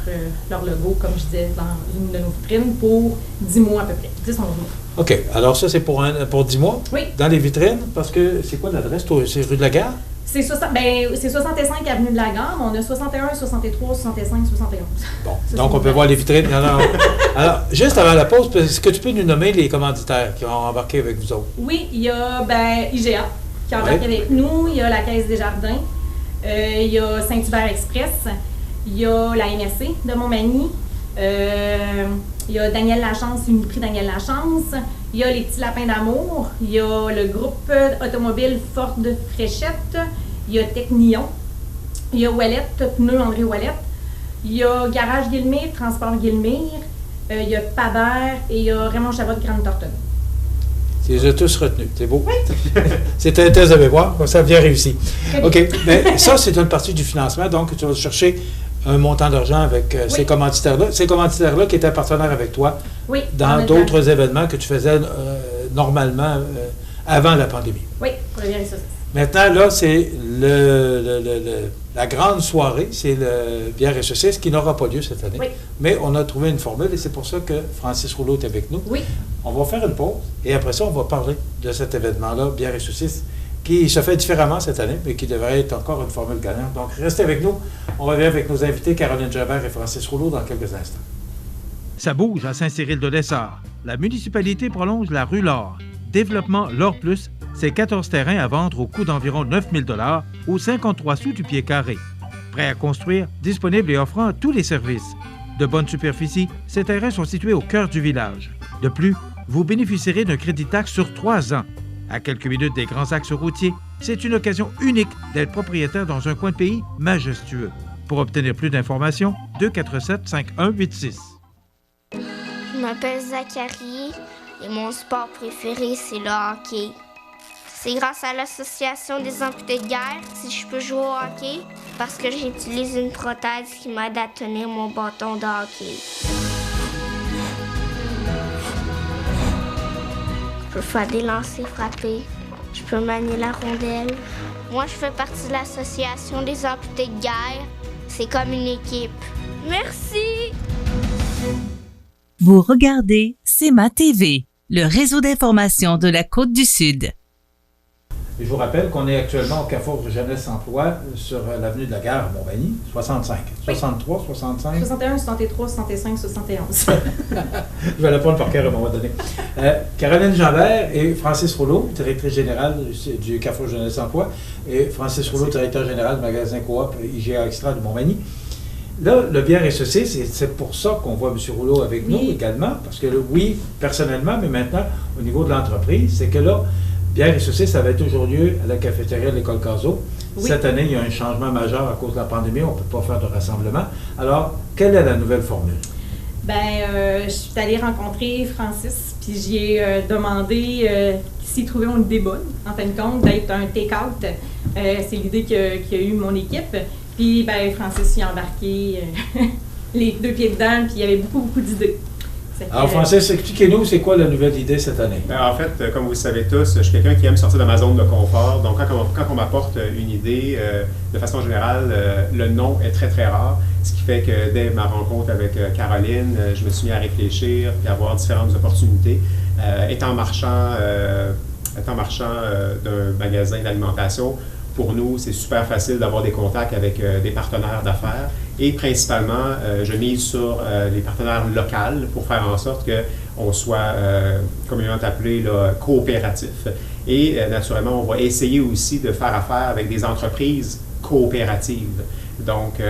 leur logo, comme je disais, dans une de nos vitrines pour 10 mois à peu près, 10-11 mois. OK. Alors ça, c'est pour 10 mois? Oui. Dans les vitrines? Parce que c'est quoi l'adresse? C'est rue de la Gare? C'est 65 avenue de la Gare, mais on a 61, 63, 65, 71. Bon, ça, donc on peut voir les vitrines. Alors, juste avant la pause, est-ce que tu peux nous nommer les commanditaires qui ont embarqué avec vous autres? Oui, il y a IGA qui a embarqué avec nous, il y a la Caisse des Jardins, il y a Saint-Hubert Express, il y a la MRC de Montmagny, il y a Daniel Lachance, Uniprix Daniel Lachance, il y a les Petits Lapins d'Amour, il y a le groupe automobile Ford Fréchette, il y a Technion, il y a Ouellet, Pneus André Ouellet, il y a Garage Guillemire, Transport Guillemire, il y a Paber et il y a Raymond Chabot de Grande Tortonne. Tu les as tous retenus. C'est beau. C'était un test de mémoire. Ça a bien réussi. OK. Mais ça, c'est une partie du financement. Donc, tu vas chercher un montant d'argent avec ces commanditaires-là. Ces commanditaires-là qui étaient partenaires avec toi dans d'autres événements que tu faisais normalement avant la pandémie. Oui, pour le Bière et Saucisses. Maintenant, là, c'est la grande soirée, c'est le Bière et Saucisses qui n'aura pas lieu cette année. Oui. Mais on a trouvé une formule et c'est pour ça que Francis Rouleau est avec nous. Oui. On va faire une pause et après ça, on va parler de cet événement-là, Bière et Saucisses, qui se fait différemment cette année, mais qui devrait être encore une formule gagnante. Donc, restez avec nous. On revient avec nos invités, Caroline Javert et Francis Rouleau, dans quelques instants. Ça bouge à Saint-Cyril-de-Lessard. La municipalité prolonge la rue L'Or. Développement L'Or Plus, c'est 14 terrains à vendre au coût d'environ 9 000 $ ou 53 sous du pied carré. Prêt à construire, disponible et offrant tous les services. De bonne superficie, ces terrains sont situés au cœur du village. De plus, vous bénéficierez d'un crédit taxe sur 3 ans. À quelques minutes des grands axes routiers, c'est une occasion unique d'être propriétaire dans un coin de pays majestueux. Pour obtenir plus d'informations, 247-5186. Je m'appelle Zachary et mon sport préféré, c'est le hockey. C'est grâce à l'Association des amputés de guerre si je peux jouer au hockey parce que j'utilise une prothèse qui m'aide à tenir mon bâton de hockey. Je peux faire des lancers frappés. Je peux manier la rondelle. Moi, je fais partie de l'Association des amputés de guerre. C'est comme une équipe. Merci! Vous regardez CEMA TV, le réseau d'information de la Côte-du-Sud. Je vous rappelle qu'on est actuellement au Carrefour Jeunesse Emploi sur l'avenue de la Gare à Montmagny, 65. 63, 65? 61, 63, 65, 71. Je vais la prendre par cœur à un moment donné. Caroline Javert et Francis Rouleau, directrice générale du Carrefour Jeunesse Emploi, et Francis Rouleau, directeur général du magasin Coop IGA Extra de Montmagny. Là, le Bière et Saucisses, c'est pour ça qu'on voit M. Rouleau avec nous également, parce que oui, personnellement, mais maintenant, au niveau de l'entreprise, c'est que là, Bière et Saucisses, ça va être toujours lieu à la cafétéria de l'École Caso. Oui. Cette année, il y a un changement majeur à cause de la pandémie. On ne peut pas faire de rassemblement. Alors, quelle est la nouvelle formule? Je suis allée rencontrer Francis, puis j'y ai demandé s'il trouvait une idée bonne, en fin de compte, d'être un take-out. C'est l'idée qu'a eu mon équipe. Puis, Francis y a embarqué les 2 pieds dedans, puis il y avait beaucoup d'idées. Alors, Francis, expliquez-nous, c'est quoi la nouvelle idée cette année? En fait, comme vous le savez tous, je suis quelqu'un qui aime sortir de ma zone de confort. Donc, quand on m'apporte une idée, de façon générale, le non est très, très rare. Ce qui fait que dès ma rencontre avec Caroline, je me suis mis à réfléchir et à avoir différentes opportunités. Étant marchand d'un magasin d'alimentation, pour nous, c'est super facile d'avoir des contacts avec des partenaires d'affaires et principalement, je mise sur les partenaires locaux pour faire en sorte qu'on soit communément appelé coopératif. Et naturellement, on va essayer aussi de faire affaire avec des entreprises coopératives. Donc,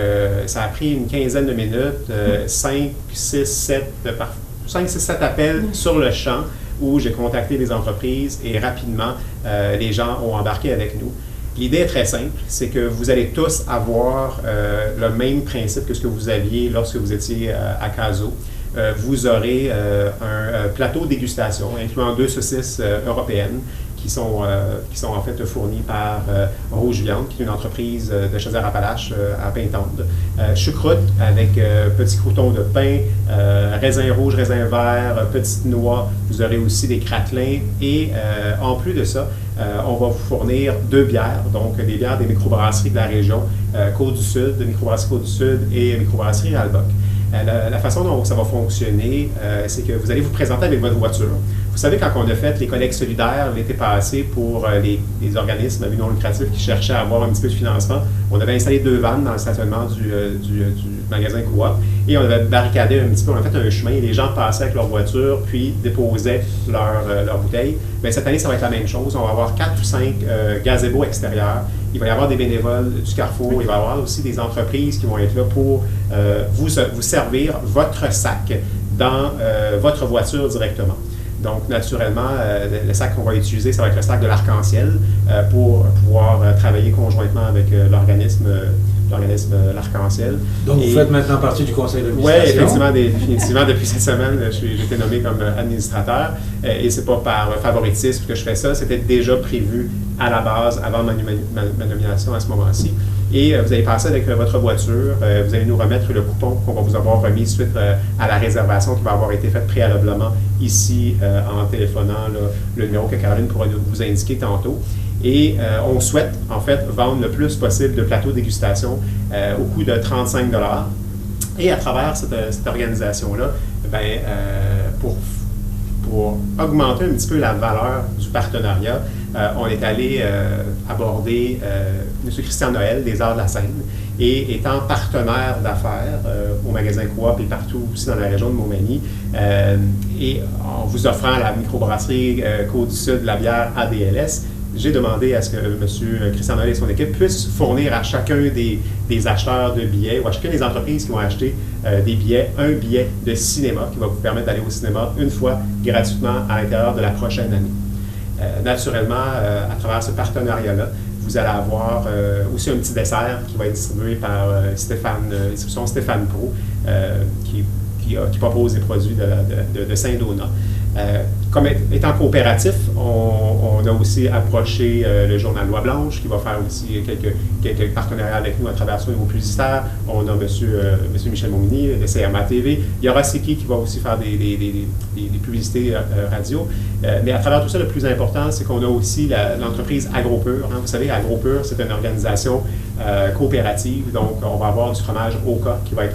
ça a pris une quinzaine de minutes, 5, 6, 7 appels sur le champ où j'ai contacté des entreprises et rapidement, les gens ont embarqué avec nous. L'idée est très simple, c'est que vous allez tous avoir le même principe que ce que vous aviez lorsque vous étiez à Caso. Vous aurez un plateau de dégustation incluant 2 saucisses européennes qui sont en fait fournies par Rouge Viande, qui est une entreprise de Chaudière-Appalaches à Pintendre. Choucroute avec petits croûtons de pain, raisin rouge, raisin vert, petites noix. Vous aurez aussi des craquelins et en plus de ça, on va vous fournir 2 bières, donc des bières des microbrasseries de la région, Côte-du-Sud, microbrasserie Côte-du-Sud et microbrasserie Alboc. La façon dont ça va fonctionner, c'est que vous allez vous présenter avec votre voiture. Vous savez, quand on a fait les collectes solidaires l'été passé pour les organismes à but non lucratif qui cherchaient à avoir un petit peu de financement, on avait installé 2 vannes dans le stationnement du magasin Coop et on avait barricadé un petit peu, on a fait un chemin et les gens passaient avec leur voiture puis déposaient leur bouteille. Bien, cette année, ça va être la même chose. On va avoir 4 ou 5 gazebos extérieurs. Il va y avoir des bénévoles du Carrefour. Il va y avoir aussi des entreprises qui vont être là pour vous servir votre sac dans votre voiture directement. Donc, naturellement, le sac qu'on va utiliser, ça va être le sac de l'Arc-en-Ciel pour pouvoir travailler conjointement avec l'organisme l'Arc-en-Ciel. Donc, vous faites maintenant partie du conseil d'administration? Oui, définitivement. Depuis cette semaine, j'ai été nommé comme administrateur et c'est pas par favoritisme que je fais ça. C'était déjà prévu à la base, avant ma nomination à ce moment-ci. Et vous allez passer avec votre voiture, vous allez nous remettre le coupon qu'on va vous avoir remis suite à la réservation qui va avoir été faite préalablement ici en téléphonant le numéro que Caroline pourra vous indiquer tantôt. Et on souhaite, en fait, vendre le plus possible de plateaux de dégustation au coût de 35 $. Et à travers cette organisation-là, pour augmenter un petit peu la valeur du partenariat, on est allé aborder M. Christian Noël des Arts de la Seine. Et étant partenaire d'affaires au magasin Coop et partout aussi dans la région de Montmagny, et en vous offrant la microbrasserie Côte-du-Sud, la bière ADLS, j'ai demandé à ce que M. Christian Noël et son équipe puissent fournir à chacun des acheteurs de billets ou à chacune des entreprises qui vont acheter des billets, un billet de cinéma qui va vous permettre d'aller au cinéma une fois gratuitement à l'intérieur de la prochaine année. Naturellement, à travers ce partenariat-là, vous allez avoir aussi un petit dessert qui va être distribué par distribution Stéphane Pro, qui propose des produits de Saint-Donat. Comme étant coopératif, on a aussi approché le journal Loi Blanche, qui va faire aussi quelques partenariats avec nous à travers ça au niveau publicitaire. On a M. Michel Momigny de CMA TV. Il y aura Seki qui va aussi faire des publicités radio. Mais à travers tout ça, le plus important, c'est qu'on a aussi l'entreprise AgroPur. Vous savez, AgroPur, c'est une organisation coopérative. Donc, on va avoir du fromage Oka qui va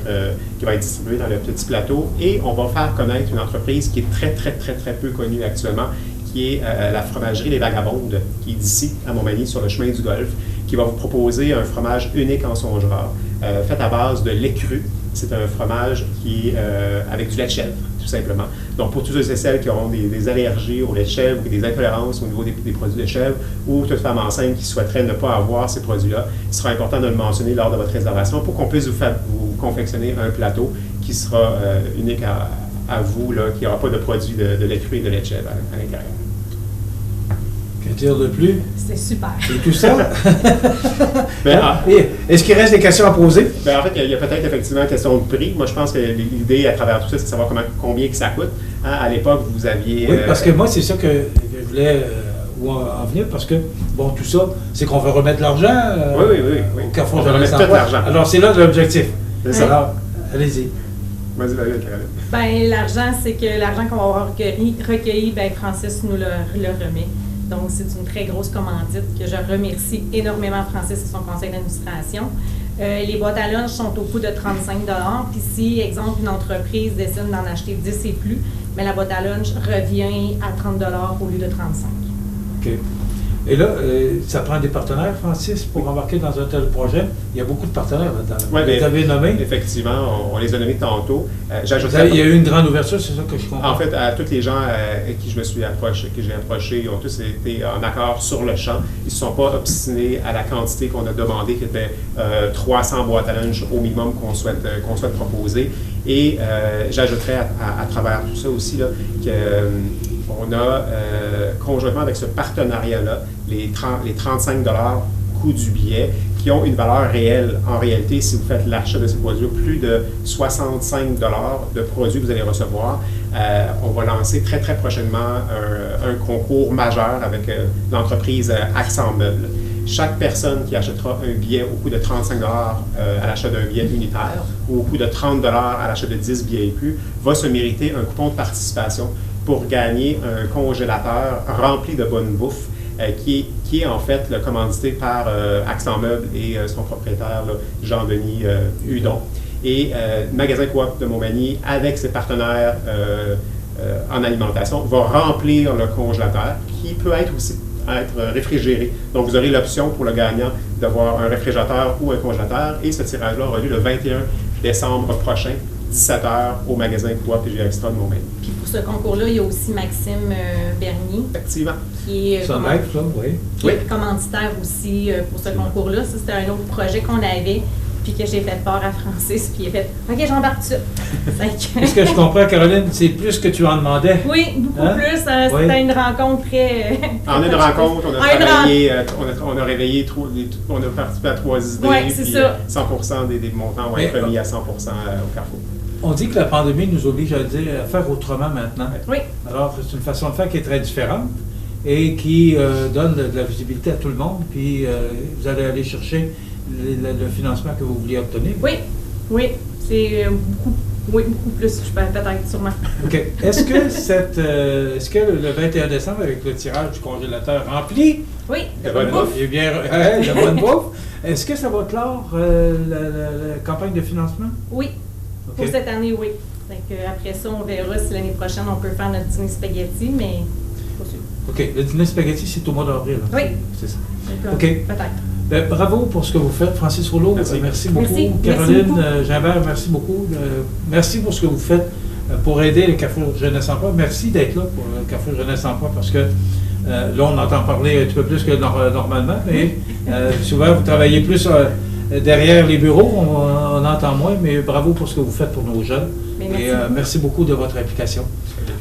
être distribué dans le petit plateau. Et on va faire connaître une entreprise qui est très, très, très, très peu connue actuellement, qui est la fromagerie Les Vagabondes, qui est d'ici à Montmagny, sur le chemin du Golfe, qui va vous proposer un fromage unique en son genre, fait à base de lait cru. C'est un fromage qui est avec du lait de chèvre, tout simplement. Donc, pour tous ceux et celles qui auront des allergies au lait de chèvre ou des intolérances au niveau des produits de chèvre, ou toute femme enceinte qui souhaiterait ne pas avoir ces produits-là, il sera important de le mentionner lors de votre réservation pour qu'on puisse vous confectionner un plateau qui sera unique à vous, là, qui n'aura pas de produits de lait cru et de lait de chèvre à l'intérieur. Que dire de plus? C'est super. C'est tout ça? Est-ce qu'il reste des questions à poser? En fait, il y a peut-être effectivement une question de prix. Moi, je pense que l'idée à travers tout ça, c'est de savoir combien que ça coûte. À l'époque, vous aviez... Oui, parce que moi, c'est ça que je voulais en venir, parce que, bon, tout ça, c'est qu'on veut remettre l'argent au Carrefour de l'Argent. Alors, c'est là l'objectif. C'est ça. Alors, allez-y. Vas-y, Caroline. Bien, l'argent, c'est que l'argent qu'on va avoir recueilli, bien, Francis nous le remet. Donc, c'est une très grosse commandite que je remercie énormément Francis et son conseil d'administration. Les boîtes à lunch sont au coût de 35 $. Puis si, exemple, une entreprise décide d'en acheter 10 et plus, bien, la boîte à lunch revient à 30 $ au lieu de 35 $. OK. Et là, ça prend des partenaires, Francis, pour embarquer dans un tel projet. Il y a beaucoup de partenaires là-dedans. Oui, vous les avez nommés? Effectivement, on les a nommés tantôt. Il y a eu une grande ouverture, c'est ça que je comprends? En fait, à tous les gens qui j'ai approché, ils ont tous été en accord sur le champ. Ils ne se sont pas obstinés à la quantité qu'on a demandé, qui était 300 boîtes à lunch au minimum qu'on souhaite proposer. Et j'ajouterais à travers tout ça aussi là, qu'on a, conjointement avec ce partenariat-là, les 35 $ coût du billet, qui ont une valeur réelle. En réalité, si vous faites l'achat de ces produits, plus de 65 $ de produits que vous allez recevoir. On va lancer très, très prochainement un concours majeur avec l'entreprise Accent Meubles. Chaque personne qui achètera un billet au coût de 35 $ à l'achat d'un billet unitaire ou au coût de 30 $ à l'achat de 10 billets et plus va se mériter un coupon de participation pour gagner un congélateur rempli de bonne bouffe qui est en fait commandité par Accent Meubles et son propriétaire, là, Jean-Denis Hudon. Et Magasin Coop de Montmagny, avec ses partenaires en alimentation, va remplir le congélateur qui peut être aussi réfrigéré. Donc, vous aurez l'option pour le gagnant d'avoir un réfrigérateur ou un congélateur. Et ce tirage-là aura lieu le 21 décembre prochain, 17h, au magasin Coop TGA Extra de Montmagny. Puis pour ce concours-là, il y a aussi Maxime Bernier. Effectivement. Qui est, commanditaire aussi pour ce concours-là. Ça, c'était un autre projet qu'on avait. Puis que j'ai fait part à Francis, puis il a fait « OK, j'embarque tout ça. » Est-ce que je comprends, Caroline, c'est plus que tu en demandais? Oui, beaucoup plus. C'était une rencontre très... En une rencontre, on a travaillé, on a réveillé, on a participé à 3 idées, puis ça. 100% des montants vont être remis à 100% au Carrefour. On dit que la pandémie nous oblige à faire autrement maintenant. Oui. Alors, c'est une façon de faire qui est très différente et qui donne de la visibilité à tout le monde, puis vous allez aller chercher le financement que vous vouliez obtenir? Oui, c'est beaucoup plus, je peux peut-être sûrement. OK. Est-ce que le 21 décembre, avec le tirage du congélateur rempli, de bonne bouffe, de bonne bouffe, est-ce que ça va clore la campagne de financement? Oui, pour cette année, oui. Donc, après ça, on verra si l'année prochaine, on peut faire notre dîner spaghetti, mais pas sûr. OK. Le dîner spaghetti, c'est au mois d'avril. Oui. C'est ça. OK. Peut-être. Bravo pour ce que vous faites. Francis Rouleau, merci beaucoup. Merci. Caroline Merci Gimbert, merci beaucoup. Merci pour ce que vous faites pour aider le Carrefour Jeunesse Emploi. Merci d'être là pour le Carrefour Jeunesse Emploi parce que là, on entend parler un petit peu plus que normalement, mais souvent, vous travaillez plus derrière les bureaux, on entend moins, mais bravo pour ce que vous faites pour nos jeunes. Merci beaucoup de votre implication.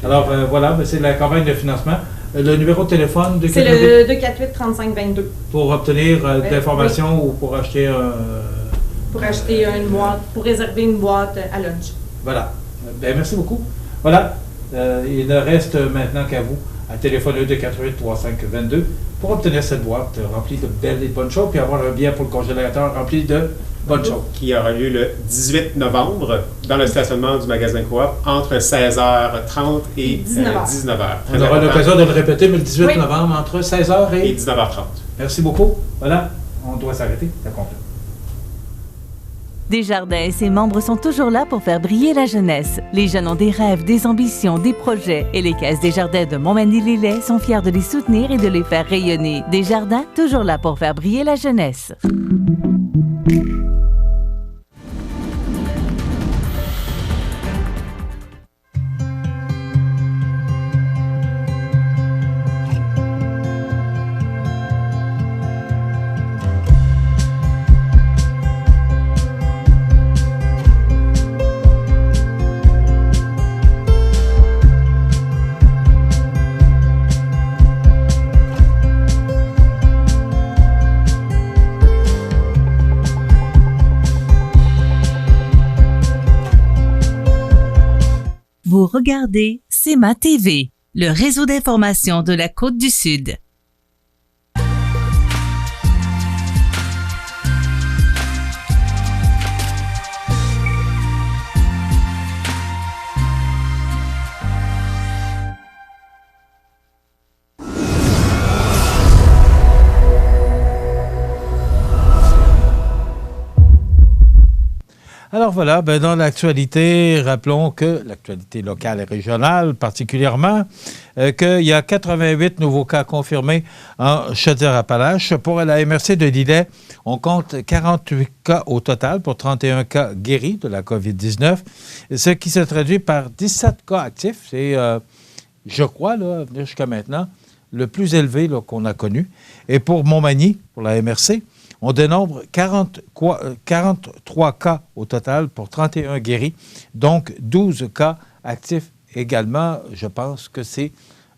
Alors, voilà, c'est la campagne de financement. Le numéro de téléphone de c'est le 248-3522. Pour obtenir de l'information ou pour acheter pour acheter une boîte, pour réserver une boîte à lunch. Voilà. Merci beaucoup. Voilà. Il ne reste maintenant qu'à vous à téléphoner 248-3522 pour obtenir cette boîte remplie de belles et de bonnes choses, puis avoir un billet pour le congélateur rempli de bonnes choses. Qui aura lieu le 18 novembre dans le stationnement du magasin Coop entre 16h30 et 19h. On aura l'occasion de le répéter, mais le 18 novembre entre 16h et 19h30. Merci beaucoup. Voilà, on doit s'arrêter. Ça complète. Desjardins et ses membres sont toujours là pour faire briller la jeunesse. Les jeunes ont des rêves, des ambitions, des projets et les caisses Desjardins de Montmagny-Lillet sont fiers de les soutenir et de les faire rayonner. Desjardins, toujours là pour faire briller la jeunesse. Vous regardez CEMA TV, le réseau d'information de la Côte-du-Sud. Alors voilà, dans l'actualité, rappelons que l'actualité locale et régionale particulièrement, qu'il y a 88 nouveaux cas confirmés en Chaudière-Appalaches. Pour la MRC de Lillet, on compte 48 cas au total pour 31 cas guéris de la COVID-19, ce qui se traduit par 17 cas actifs. C'est, je crois, là, jusqu'à maintenant, le plus élevé là, qu'on a connu. Et pour Montmagny, pour la MRC, on dénombre 43 cas au total pour 31 guéris, donc 12 cas actifs également. Je pense que c'est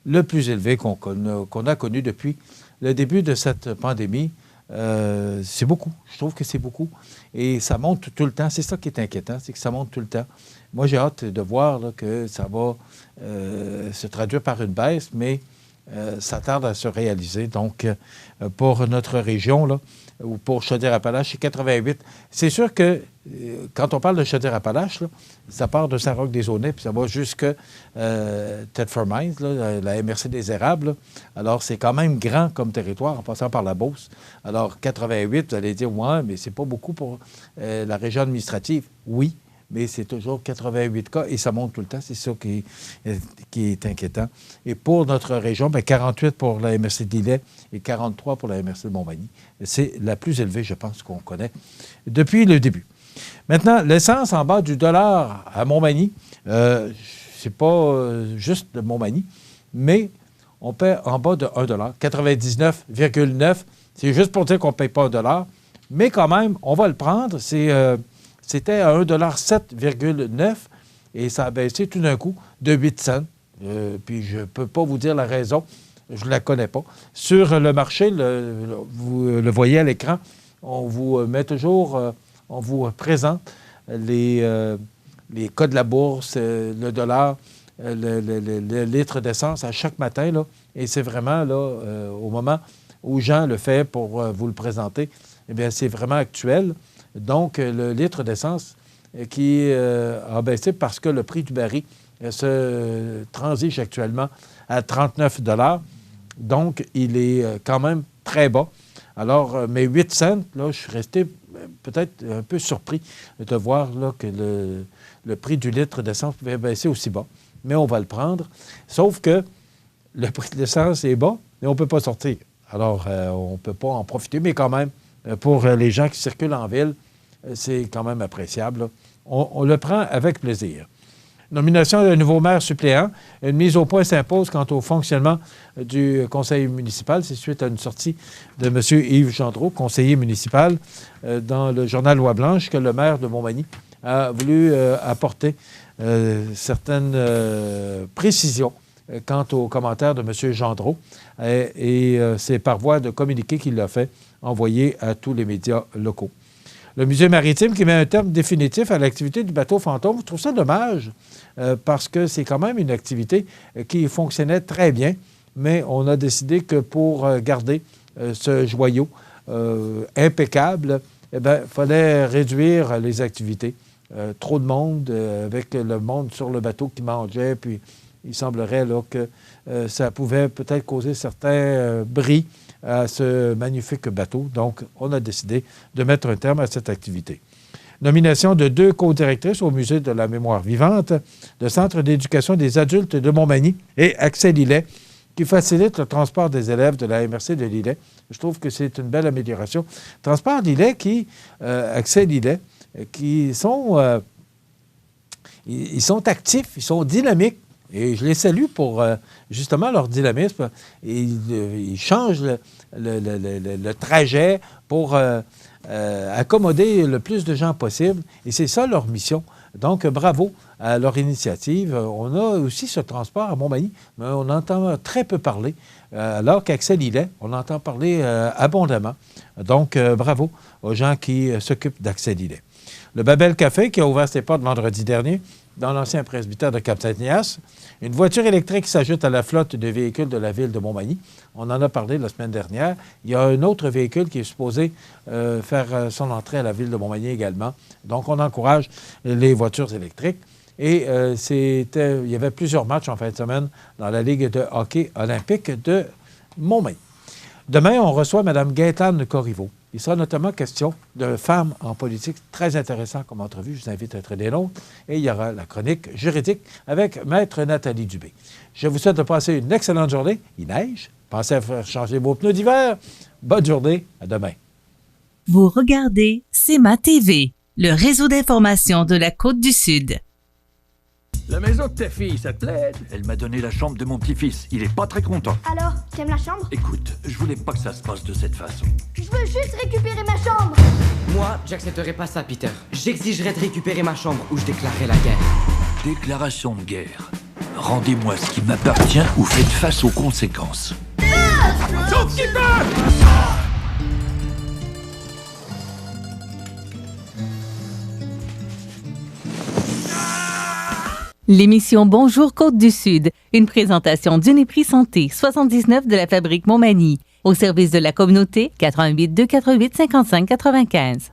le plus élevé qu'on a connu depuis le début de cette pandémie. C'est beaucoup. Je trouve que c'est beaucoup. Et ça monte tout le temps. C'est ça qui est inquiétant, c'est que ça monte tout le temps. Moi, j'ai hâte de voir là, que ça va se traduire par une baisse, mais ça tarde à se réaliser. Donc, pour notre région, là, ou pour Chaudière-Appalaches, c'est 88. C'est sûr que quand on parle de Chaudière-Appalaches, là, ça part de Saint-Roch-des-Aulnay, puis ça va jusque Thetford Mines, là, la MRC des Érables. Là. Alors, c'est quand même grand comme territoire, en passant par la Beauce. Alors, 88, vous allez dire, ouais, mais c'est pas beaucoup pour la région administrative. Oui, mais c'est toujours 88 cas et ça monte tout le temps. C'est ça qui est inquiétant. Et pour notre région, bien, 48 pour la MRC de Lillet et 43 pour la MRC de Montmagny. C'est la plus élevée, je pense, qu'on connaît depuis le début. Maintenant, l'essence en bas du dollar à Montmagny, c'est pas juste de Montmagny, mais on paie en bas de 1 $, 99,9. C'est juste pour dire qu'on ne paye pas $, mais quand même, on va le prendre. C'était à 1,7,9 $ et ça a baissé tout d'un coup de 8 cents. Puis je ne peux pas vous dire la raison, je ne la connais pas. Sur le marché, vous le voyez à l'écran, on vous met toujours, on vous présente les cas de la bourse, le dollar, le litre d'essence à chaque matin. Là, et c'est vraiment là, au moment où Jean le fait pour vous le présenter, eh bien, c'est vraiment actuel. Donc, le litre d'essence qui a baissé parce que le prix du baril se transige actuellement à 39 $. Donc, il est quand même très bas. Alors, mes 8 cents, là, je suis resté peut-être un peu surpris de voir là, que le prix du litre d'essence pouvait baisser aussi bas. Mais on va le prendre. Sauf que le prix de l'essence est bas, mais on ne peut pas sortir. Alors, on ne peut pas en profiter, mais quand même, pour les gens qui circulent en ville, c'est quand même appréciable. Là. On le prend avec plaisir. Nomination d'un nouveau maire suppléant. Une mise au point s'impose quant au fonctionnement du conseil municipal. C'est suite à une sortie de M. Yves Gendreau, conseiller municipal, dans le journal Loi-Blanche, que le maire de Montmagny a voulu apporter certaines précisions quant aux commentaires de M. Gendreau. Et c'est par voie de communiqué qu'il l'a fait, envoyé à tous les médias locaux. Le musée maritime qui met un terme définitif à l'activité du bateau fantôme. Je trouve ça dommage parce que c'est quand même une activité qui fonctionnait très bien, mais on a décidé que pour garder ce joyau impeccable, eh bien, il fallait réduire les activités. Trop de monde, avec le monde sur le bateau qui mangeait, puis il semblerait là, que ça pouvait peut-être causer certains bris à ce magnifique bateau. Donc, on a décidé de mettre un terme à cette activité. Nomination de 2 co-directrices au Musée de la mémoire vivante, le Centre d'éducation des adultes de Montmagny et Accès Lillet, qui facilite le transport des élèves de la MRC de Lillet. Je trouve que c'est une belle amélioration. Transport Lillet Accès Lillet, qui sont, ils sont actifs, ils sont dynamiques. Et je les salue pour justement leur dynamisme. Ils changent le trajet pour accommoder le plus de gens possible. Et c'est ça leur mission. Donc, bravo à leur initiative. On a aussi ce transport à Montmagny, mais on entend très peu parler. Alors qu'Accès Lillet, on entend parler abondamment. Donc, bravo aux gens qui s'occupent d'Accès Lillet. Le Babel Café, qui a ouvert ses portes vendredi dernier, dans l'ancien presbytère de Cap-Saint-Ignace. Une voiture électrique s'ajoute à la flotte de véhicules de la ville de Montmagny. On en a parlé la semaine dernière. Il y a un autre véhicule qui est supposé faire son entrée à la ville de Montmagny également. Donc, on encourage les voitures électriques. Et il y avait plusieurs matchs en fin de semaine dans la Ligue de hockey olympique de Montmagny. Demain, on reçoit Mme Gaëtane Corriveau. Il sera notamment question de femmes en politique, très intéressant comme entrevue. Je vous invite à être des nôtres. Et il y aura la chronique juridique avec Maître Nathalie Dubé. Je vous souhaite de passer une excellente journée. Il neige. Pensez à faire changer vos pneus d'hiver. Bonne journée. À demain. Vous regardez CEMA TV, le réseau d'information de la Côte-du-Sud. La maison de ta fille, ça te plaît? Elle m'a donné la chambre de mon petit-fils. Il est pas très content. Alors, t'aimes la chambre? Écoute, je voulais pas que ça se passe de cette façon. Je veux juste récupérer ma chambre! Moi, j'accepterai pas ça, Peter. J'exigerai de récupérer ma chambre ou je déclarerai la guerre. Déclaration de guerre. Rendez-moi ce qui m'appartient ou faites face aux conséquences. Shopkeeper! L'émission Bonjour Côte-du-Sud, une présentation d'Uniprix Santé, 79 de la Fabrique Montmagny, au service de la communauté, 88 248 55 95.